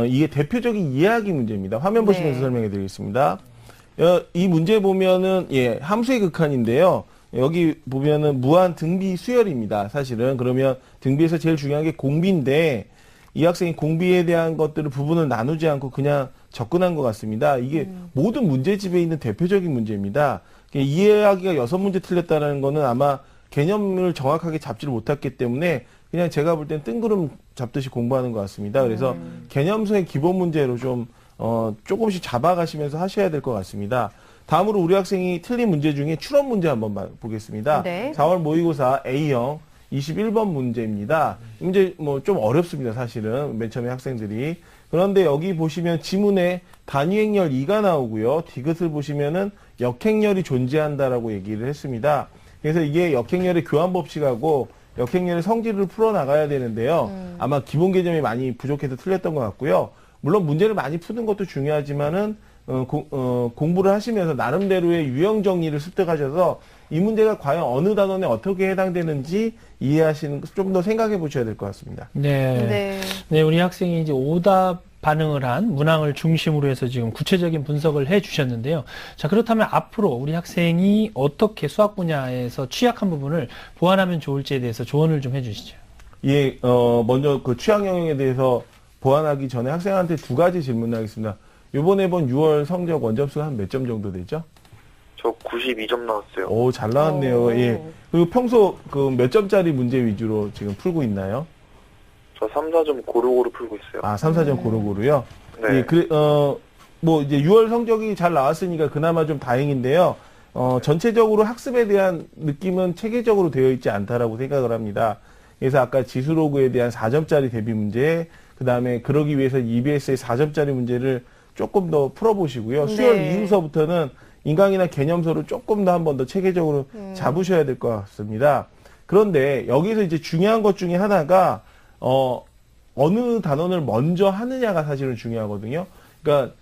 이게 대표적인 이해하기 문제입니다. 화면 보시면서 네. 설명해 드리겠습니다. 이 문제 보면은 예, 함수의 극한인데요. 여기 보면은 무한 등비 수열입니다. 사실은 그러면 등비에서 제일 중요한 게 공비인데 이 학생이 공비에 대한 것들을 부분을 나누지 않고 그냥 접근한 것 같습니다. 이게 모든 문제집에 있는 대표적인 문제입니다. 이해하기가 6문제 틀렸다는 거는 아마 개념을 정확하게 잡지를 못했기 때문에 그냥 제가 볼 땐 뜬구름 잡듯이 공부하는 것 같습니다. 그래서 개념서의 기본 문제로 좀 조금씩 잡아가시면서 하셔야 될 것 같습니다. 다음으로 우리 학생이 틀린 문제 중에 추론 문제 한번 보겠습니다. 네. 4월 모의고사 A형 21번 문제입니다. 문제 뭐 좀 어렵습니다. 사실은 맨 처음에 학생들이. 그런데 여기 보시면 지문에 단위행렬 2가 나오고요. 디귿을 보시면은 역행렬이 존재한다라고 얘기를 했습니다. 그래서 이게 역행렬의 교환 법칙하고 역행렬의 성질을 풀어나가야 되는데요. 아마 기본 개념이 많이 부족해서 틀렸던 것 같고요. 물론 문제를 많이 푸는 것도 중요하지만은 공부를 하시면서 나름대로의 유형 정리를 습득하셔서 이 문제가 과연 어느 단원에 어떻게 해당되는지 이해하시는 좀 더 생각해 보셔야 될 것 같습니다. 네. 네. 네, 우리 학생이 이제 오답 반응을 한 문항을 중심으로 해서 지금 구체적인 분석을 해 주셨는데요. 자, 그렇다면 앞으로 우리 학생이 어떻게 수학 분야에서 취약한 부분을 보완하면 좋을지에 대해서 조언을 좀 해 주시죠. 먼저 그 취약 영역에 대해서 보완하기 전에 학생한테 두 가지 질문을 하겠습니다. 요번에 본 6월 성적 원점수가 한 몇 점 정도 되죠? 저 92점 나왔어요. 오, 잘 나왔네요. 오. 예. 그리고 평소 그 몇 점짜리 문제 위주로 지금 풀고 있나요? 저 3, 4점 고루고루 풀고 있어요. 아, 3, 4점 고루고루요? 네. 예, 뭐 이제 6월 성적이 잘 나왔으니까 그나마 좀 다행인데요. 전체적으로 학습에 대한 느낌은 체계적으로 되어 있지 않다라고 생각을 합니다. 그래서 아까 지수로그에 대한 4점짜리 대비 문제, 그 다음에 그러기 위해서 EBS의 4점짜리 문제를 조금 더 풀어보시고요. 수열 네. 이후서부터는 인강이나 개념서를 조금 더 한 번 더 체계적으로 잡으셔야 될 것 같습니다. 그런데 여기서 이제 중요한 것 중에 하나가, 어느 단원을 먼저 하느냐가 사실은 중요하거든요. 그러니까,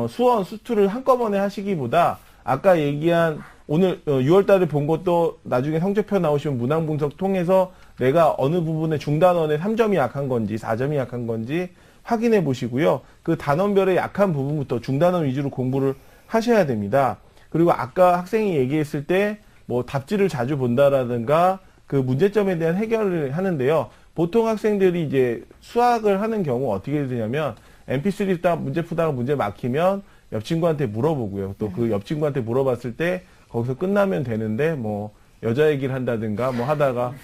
수원, 수투를 한꺼번에 하시기보다 아까 얘기한 오늘 6월 달에 본 것도 나중에 성적표 나오시면 문항 분석 통해서 내가 어느 부분에 중단원에 3점이 약한 건지 4점이 약한 건지 확인해 보시고요. 그 단원별의 약한 부분부터 중단원 위주로 공부를 하셔야 됩니다. 그리고 아까 학생이 얘기했을 때 뭐 답지를 자주 본다라든가 그 문제점에 대한 해결을 하는데요. 보통 학생들이 이제 수학을 하는 경우 어떻게 되냐면 MP3 딱 문제 푸다가 문제 막히면 옆 친구한테 물어보고요. 또 그 옆 친구한테 물어봤을 때 거기서 끝나면 되는데 뭐 여자 얘기를 한다든가 뭐 하다가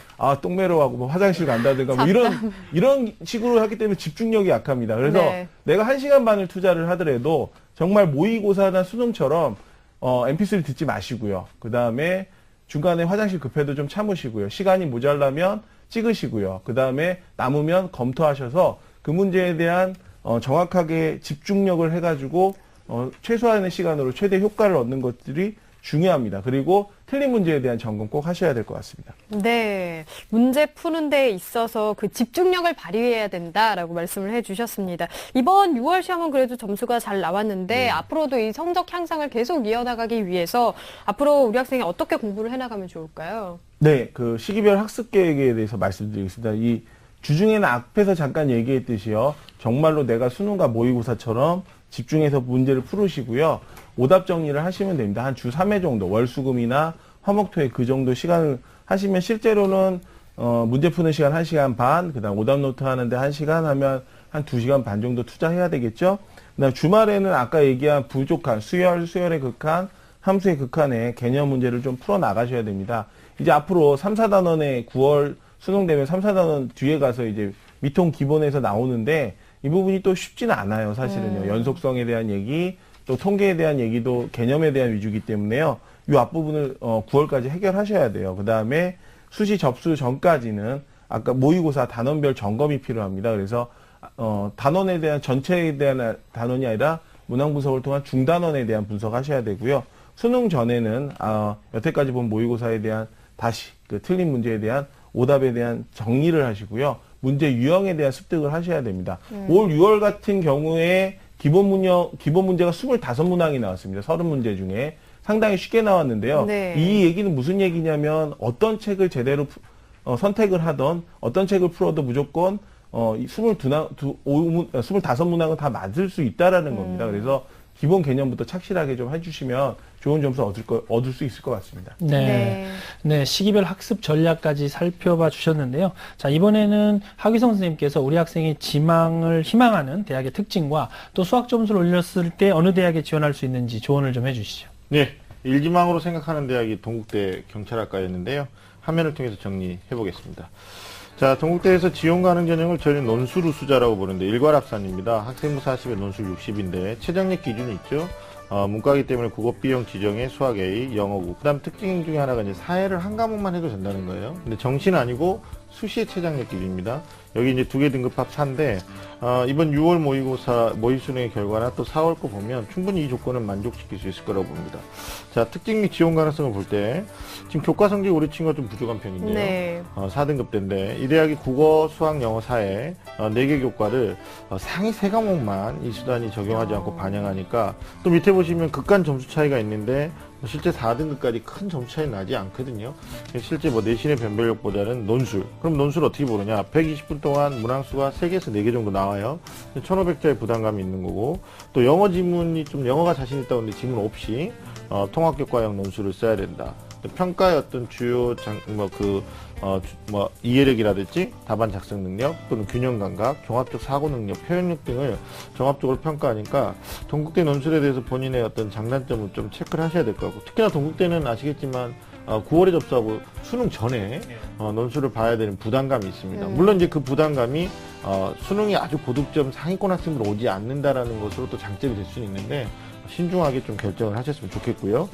똥매러하고 뭐 화장실 간다든가 뭐 이런 식으로 하기 때문에 집중력이 약합니다. 그래서 네. 내가 1시간 반을 투자를 하더라도 정말 모의고사나 수능처럼 MP3 듣지 마시고요. 그 다음에 중간에 화장실 급해도 좀 참으시고요. 시간이 모자라면 찍으시고요. 그 다음에 남으면 검토하셔서 그 문제에 대한 정확하게 집중력을 해가지고 최소한의 시간으로 최대 효과를 얻는 것들이 중요합니다. 그리고 틀린 문제에 대한 점검 꼭 하셔야 될 것 같습니다. 네, 문제 푸는 데 있어서 그 집중력을 발휘해야 된다라고 말씀을 해주셨습니다. 이번 6월 시험은 그래도 점수가 잘 나왔는데 앞으로도 이 성적 향상을 계속 이어나가기 위해서 앞으로 우리 학생이 어떻게 공부를 해나가면 좋을까요? 네, 그 시기별 학습 계획에 대해서 말씀드리겠습니다. 이 주중에는 앞에서 잠깐 얘기했듯이요. 정말로 내가 수능과 모의고사처럼 집중해서 문제를 풀으시고요. 오답 정리를 하시면 됩니다. 한 주 3회 정도, 월수금이나 화목토에 그 정도 시간을 하시면 실제로는 문제 푸는 시간 1시간 반, 그다음 오답 노트 하는데 1시간 하면 한 2시간 반 정도 투자해야 되겠죠. 그다음 주말에는 아까 얘기한 부족한 수열의 극한, 함수의 극한의 개념 문제를 좀 풀어 나가셔야 됩니다. 이제 앞으로 3, 4단원에 9월 수능 되면 3, 4단원 뒤에 가서 이제 미통 기본에서 나오는데 이 부분이 또 쉽지는 않아요, 사실은요. 연속성에 대한 얘기, 또 통계에 대한 얘기도 개념에 대한 위주이기 때문에요. 이 앞부분을 9월까지 해결하셔야 돼요. 그 다음에 수시 접수 전까지는 아까 모의고사 단원별 점검이 필요합니다. 그래서 단원에 대한 전체에 대한 단원이 아니라 문항 분석을 통한 중단원에 대한 분석하셔야 되고요. 수능 전에는 여태까지 본 모의고사에 대한 다시 그 틀린 문제에 대한 오답에 대한 정리를 하시고요. 문제 유형에 대한 습득을 하셔야 됩니다. 올 6월 같은 경우에 기본 문제가 25문항이 나왔습니다. 30문제 중에 상당히 쉽게 나왔는데요. 네. 이 얘기는 무슨 얘기냐면 어떤 책을 제대로 선택을 하던 어떤 책을 풀어도 무조건 25문항은 다 맞을 수 있다라는 겁니다. 그래서 기본 개념부터 착실하게 좀 해주시면 좋은 점수 얻을 수 있을 것 같습니다. 네. 네, 시기별 학습 전략까지 살펴봐 주셨는데요. 자, 이번에는 하기성 선생님께서 우리 학생이 희망하는 대학의 특징과 또 수학 점수를 올렸을 때 어느 대학에 지원할 수 있는지 조언을 좀 해주시죠. 네, 일기망으로 생각하는 대학이 동국대 경찰학과였는데요. 화면을 통해서 정리해 보겠습니다. 자, 동국대에서 지원 가능 전형을 저희는 논술 우수자라고 부르는데 일괄합산입니다. 학생부 40에 논술 60인데 최저학력 기준이 있죠. 문과이기 때문에 국어 B형 지정에 수학 A, 영어 9. 그다음 특징 중에 하나가 이제 사회를 한 과목만 해도 된다는 거예요. 근데 정시는 아니고 수시의 최저학력 기준입니다. 여기 이제 2개 등급합 4인데 이번 6월 모의고사 모의수능의 결과나 또 4월 거 보면 충분히 이 조건은 만족시킬 수 있을 거라고 봅니다. 자, 특징 및 지원 가능성을 볼 때 지금 교과 성적이 우리 친구가 좀 부족한 편인데요. 네. 4등급대인데 이 대학이 국어, 수학, 영어, 사회 4개 교과를 상위 3과목만 이 수단이 적용하지 않고 반영하니까 또 밑에 보시면 극간 점수 차이가 있는데 실제 4등급까지 큰 점수 차이 나지 않거든요. 실제 뭐 내신의 변별력보다는 논술. 그럼 논술 어떻게 보느냐? 120분 동안 문항수가 3개에서 4개 정도 나와요. 1500자의 부담감이 있는 거고 또 영어 지문이 좀 영어가 자신 있다고 하는데 지문 없이 통합교과형 논술을 써야 된다. 평가의 어떤 주요 이해력이라든지 답안 작성 능력 또는 균형 감각, 종합적 사고 능력, 표현력 등을 종합적으로 평가하니까 동국대 논술에 대해서 본인의 어떤 장단점을 좀 체크를 하셔야 될 것 같고, 특히나 동국대는 아시겠지만 9월에 접수하고 수능 전에 논술을 봐야 되는 부담감이 있습니다. 물론 이제 그 부담감이 수능이 아주 고득점 상위권 학생으로 오지 않는다라는 것으로 또 장점이 될 수는 있는데 신중하게 좀 결정을 하셨으면 좋겠고요.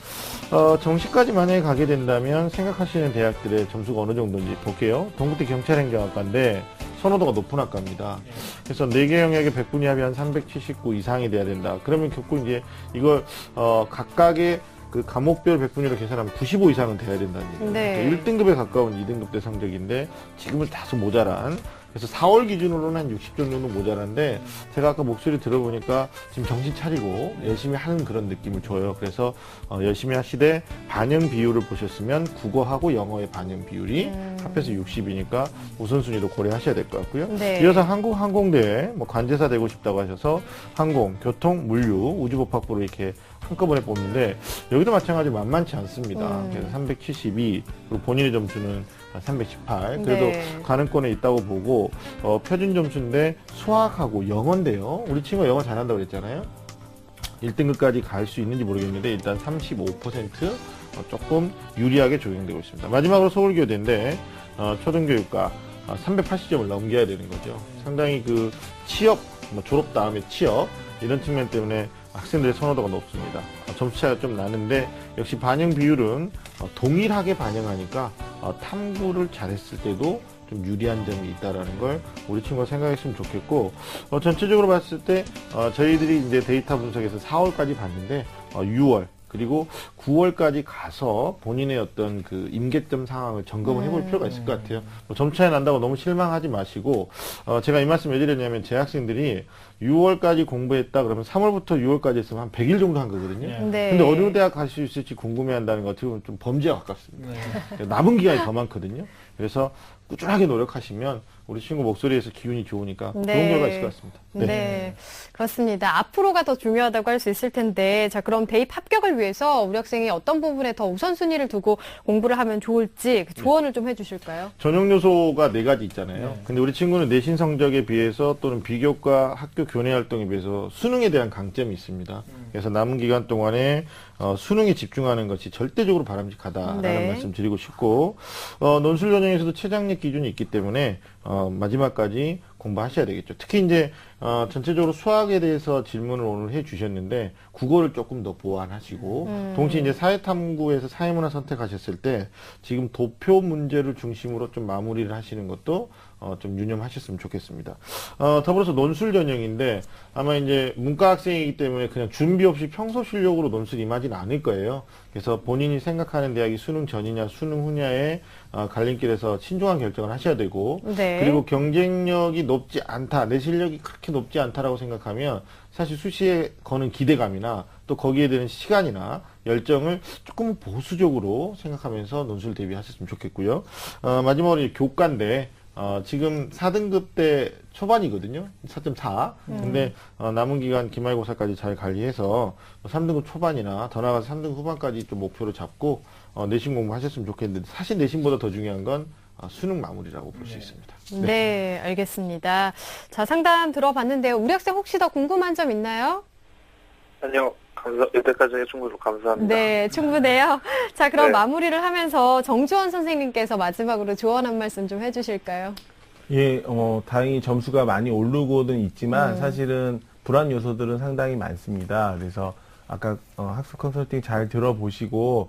정시까지 만약에 가게 된다면 생각하시는 대학들의 점수가 어느 정도인지 볼게요. 동국대 경찰행정학과인데 선호도가 높은 학과입니다. 그래서 4개 영역에 100분위 합이 한 379 이상이 돼야 된다. 그러면 결국 이제 이걸 각각의 그 과목별 100분위로 계산하면 95 이상은 돼야 된다는 얘기예요. 네. 1등급에 가까운 2등급 대 성적인데 지금은 다소 모자란, 그래서 4월 기준으로는 한 60점 정도 모자란데 제가 아까 목소리 들어보니까 지금 정신 차리고 열심히 하는 그런 느낌을 줘요. 그래서 열심히 하시되 반영 비율을 보셨으면 국어하고 영어의 반영 비율이 합해서 60이니까 우선순위도 고려하셔야 될 것 같고요. 네. 이어서 항공대에 관제사 되고 싶다고 하셔서 항공, 교통, 물류, 우주법학부로 이렇게 한꺼번에 뽑는데 여기도 마찬가지로 만만치 않습니다. 그래서 372, 그리고 본인의 점수는 318. 그래도 네. 가능권에 있다고 보고 표준 점수인데 수학하고 영어인데요. 우리 친구가 영어 잘한다고 그랬잖아요. 1등급까지 갈 수 있는지 모르겠는데 일단 35% 조금 유리하게 적용되고 있습니다. 마지막으로 서울교대인데 초등교육과 380점을 넘겨야 되는 거죠. 상당히 그 취업, 졸업 다음에 취업 이런 측면 때문에 학생들의 선호도가 높습니다. 점수 차이가 좀 나는데 역시 반영 비율은 동일하게 반영하니까 탐구를 잘했을 때도 좀 유리한 점이 있다라는 걸 우리 친구가 생각했으면 좋겠고, 전체적으로 봤을 때 저희들이 이제 데이터 분석에서 4월까지 봤는데 6월 그리고 9월까지 가서 본인의 어떤 그 임계점 상황을 점검을 해볼 필요가 있을 것 같아요. 점 차이 난다고 너무 실망하지 마시고, 제가 이 말씀 왜 드렸냐면 제 학생들이 6월까지 공부했다 그러면 3월부터 6월까지 했으면 한 100일 정도 한 거거든요. 네. 근데 어느 대학 갈 수 있을지 궁금해한다는 거 어떻게 보면 좀 범죄에 가깝습니다. 남은 기간이 더 많거든요. 그래서 꾸준하게 노력하시면 우리 친구 목소리에서 기운이 좋으니까 네. 좋은 결과 있을 것 같습니다. 네. 그렇습니다. 앞으로가 더 중요하다고 할 수 있을 텐데, 자, 그럼 대입 합격을 위해서 우리 학생이 어떤 부분에 더 우선순위를 두고 공부를 하면 좋을지 그 조언을 좀 해주실까요? 전형 요소가 4가지 있잖아요. 근데 우리 친구는 내신 성적에 비해서 또는 비교과 학교 교내 활동에 비해서 수능에 대한 강점이 있습니다. 그래서 남은 기간 동안에 수능에 집중하는 것이 절대적으로 바람직하다라는 네. 말씀 드리고 싶고, 논술 전형에서도 최장력 기준이 있기 때문에 마지막까지 공부하셔야 되겠죠. 특히 이제 전체적으로 수학에 대해서 질문을 오늘 해주셨는데 국어를 조금 더 보완하시고, 동시에 이제 사회탐구에서 사회문화 선택하셨을 때 지금 도표 문제를 중심으로 좀 마무리를 하시는 것도 좀 유념하셨으면 좋겠습니다. 더불어서 논술 전형인데 아마 이제 문과 학생이기 때문에 그냥 준비 없이 평소 실력으로 논술 임하진 않을 거예요. 그래서 본인이 생각하는 대학이 수능 전이냐 수능 후냐의 갈림길에서 신중한 결정을 하셔야 되고, 네. 그리고 경쟁력이 높지 않다, 내 실력이 그렇게 높지 않다라고 생각하면 사실 수시에 거는 기대감이나 또 거기에 대한 시간이나 열정을 조금 보수적으로 생각하면서 논술 대비하셨으면 좋겠고요. 마지막으로 교과인데 지금 4등급 때 초반이거든요. 4.4. 근데 남은 기간 기말고사까지 잘 관리해서 3등급 초반이나 더 나아가서 3등급 후반까지 좀 목표로 잡고 내신 공부하셨으면 좋겠는데, 사실 내신보다 더 중요한 건 수능 마무리라고 볼 수 있습니다. 네, 알겠습니다. 자, 상담 들어봤는데요. 우리 학생 혹시 더 궁금한 점 있나요? 아니요. 여태까지 해준 감사합니다. 네, 충분해요. 자, 그럼 네. 마무리를 하면서 정주원 선생님께서 마지막으로 조언 한 말씀 좀 해주실까요? 예, 다행히 점수가 많이 오르고는 있지만 사실은 불안 요소들은 상당히 많습니다. 그래서 아까 학습 컨설팅 잘 들어보시고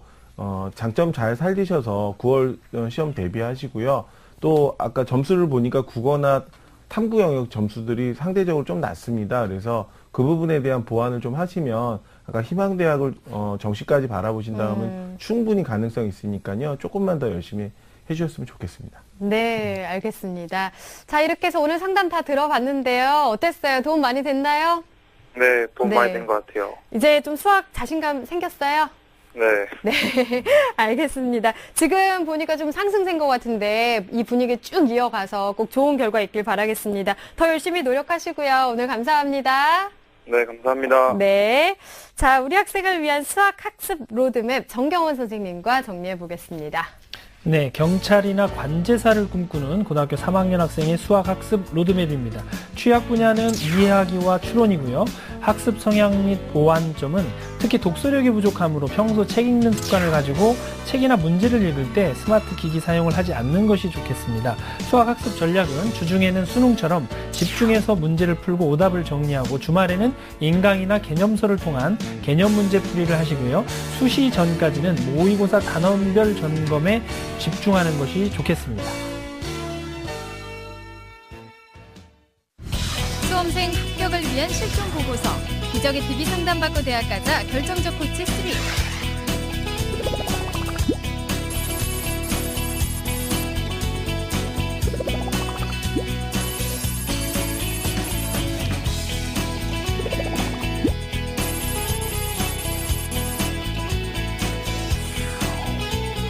장점 잘 살리셔서 9월 시험 대비하시고요. 또 아까 점수를 보니까 국어나 탐구 영역 점수들이 상대적으로 좀 낮습니다. 그래서 그 부분에 대한 보완을 좀 하시면 아까 희망대학을 정시까지 바라보신다면 충분히 가능성이 있으니까요. 조금만 더 열심히 해주셨으면 좋겠습니다. 네, 알겠습니다. 자, 이렇게 해서 오늘 상담 다 들어봤는데요. 어땠어요? 도움 많이 됐나요? 네, 도움 네. 많이 된 것 같아요. 이제 좀 수학 자신감 생겼어요? 네. 네, 알겠습니다. 지금 보니까 좀 상승된 것 같은데 이 분위기 쭉 이어가서 꼭 좋은 결과 있길 바라겠습니다. 더 열심히 노력하시고요. 오늘 감사합니다. 네, 감사합니다. 네. 자, 우리 학생을 위한 수학 학습 로드맵 정경원 선생님과 정리해 보겠습니다. 네, 경찰이나 관제사를 꿈꾸는 고등학교 3학년 학생의 수학학습 로드맵입니다. 취약 분야는 이해하기와 추론이고요. 학습 성향 및 보완점은 특히 독서력이 부족하므로 평소 책 읽는 습관을 가지고 책이나 문제를 읽을 때 스마트 기기 사용을 하지 않는 것이 좋겠습니다. 수학학습 전략은 주중에는 수능처럼 집중해서 문제를 풀고 오답을 정리하고 주말에는 인강이나 개념서를 통한 개념 문제 풀이를 하시고요. 수시 전까지는 모의고사 단원별 점검에 집중하는 것이 좋겠습니다. 수험생 합격을 위한 실종 보고서, 기적의 TV 상담받고 대학 가자 결정적 코치 3.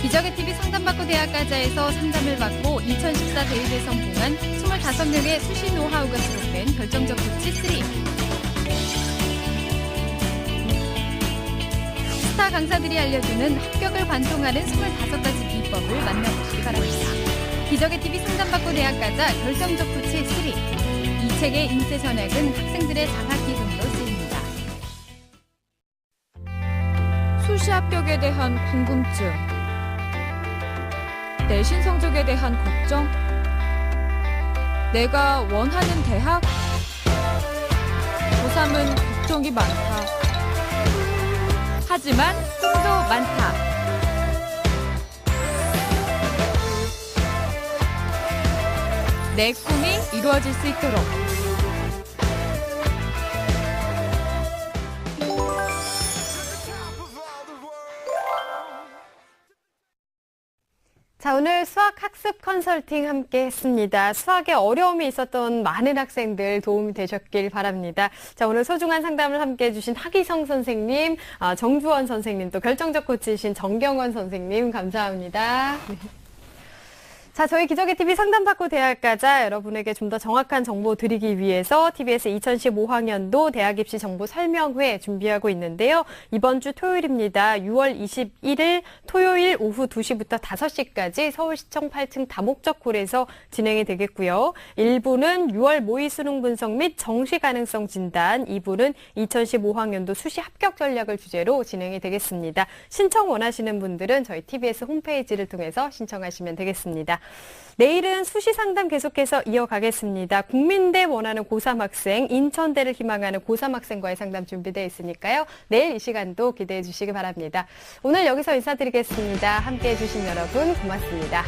기적의 TV 상담받고 대학 가자에서 상담을 받고 2014 대입에 성공한 25명의 수시 노하우가 수록된 결정적 코치 3. 스타 강사들이 알려주는 합격을 관통하는 25가지 비법을 만나보시기 바랍니다. 기적의 TV 상담받고 대학 가자 결정적 코치 3. 이 책의 인쇄 전액은 학생들의 장학 기금으로 쓰입니다. 수시 합격에 대한 궁금증, 내신 성적에 대한 걱정, 내가 원하는 대학, 고3은 걱정이 많다. 하지만 꿈도 많다. 내 꿈이 이루어질 수 있도록. 자, 오늘 수학 학습 컨설팅 함께 했습니다. 수학에 어려움이 있었던 많은 학생들 도움이 되셨길 바랍니다. 자, 오늘 소중한 상담을 함께 해주신 하기성 선생님, 정주원 선생님, 또 결정적 코치이신 정경원 선생님, 감사합니다. 네. 자, 저희 기적의 TV 상담받고 대학 가자 여러분에게 좀 더 정확한 정보 드리기 위해서 TBS 2015학년도 대학 입시 정보 설명회 준비하고 있는데요. 이번 주 토요일입니다. 6월 21일 토요일 오후 2시부터 5시까지 서울시청 8층 다목적홀에서 진행이 되겠고요. 1부는 6월 모의 수능 분석 및 정시 가능성 진단, 2부는 2015학년도 수시 합격 전략을 주제로 진행이 되겠습니다. 신청 원하시는 분들은 저희 TBS 홈페이지를 통해서 신청하시면 되겠습니다. 내일은 수시 상담 계속해서 이어가겠습니다. 국민대 원하는 고3 학생, 인천대를 희망하는 고3 학생과의 상담 준비되어 있으니까요. 내일 이 시간도 기대해 주시기 바랍니다. 오늘 여기서 인사드리겠습니다. 함께해 주신 여러분 고맙습니다.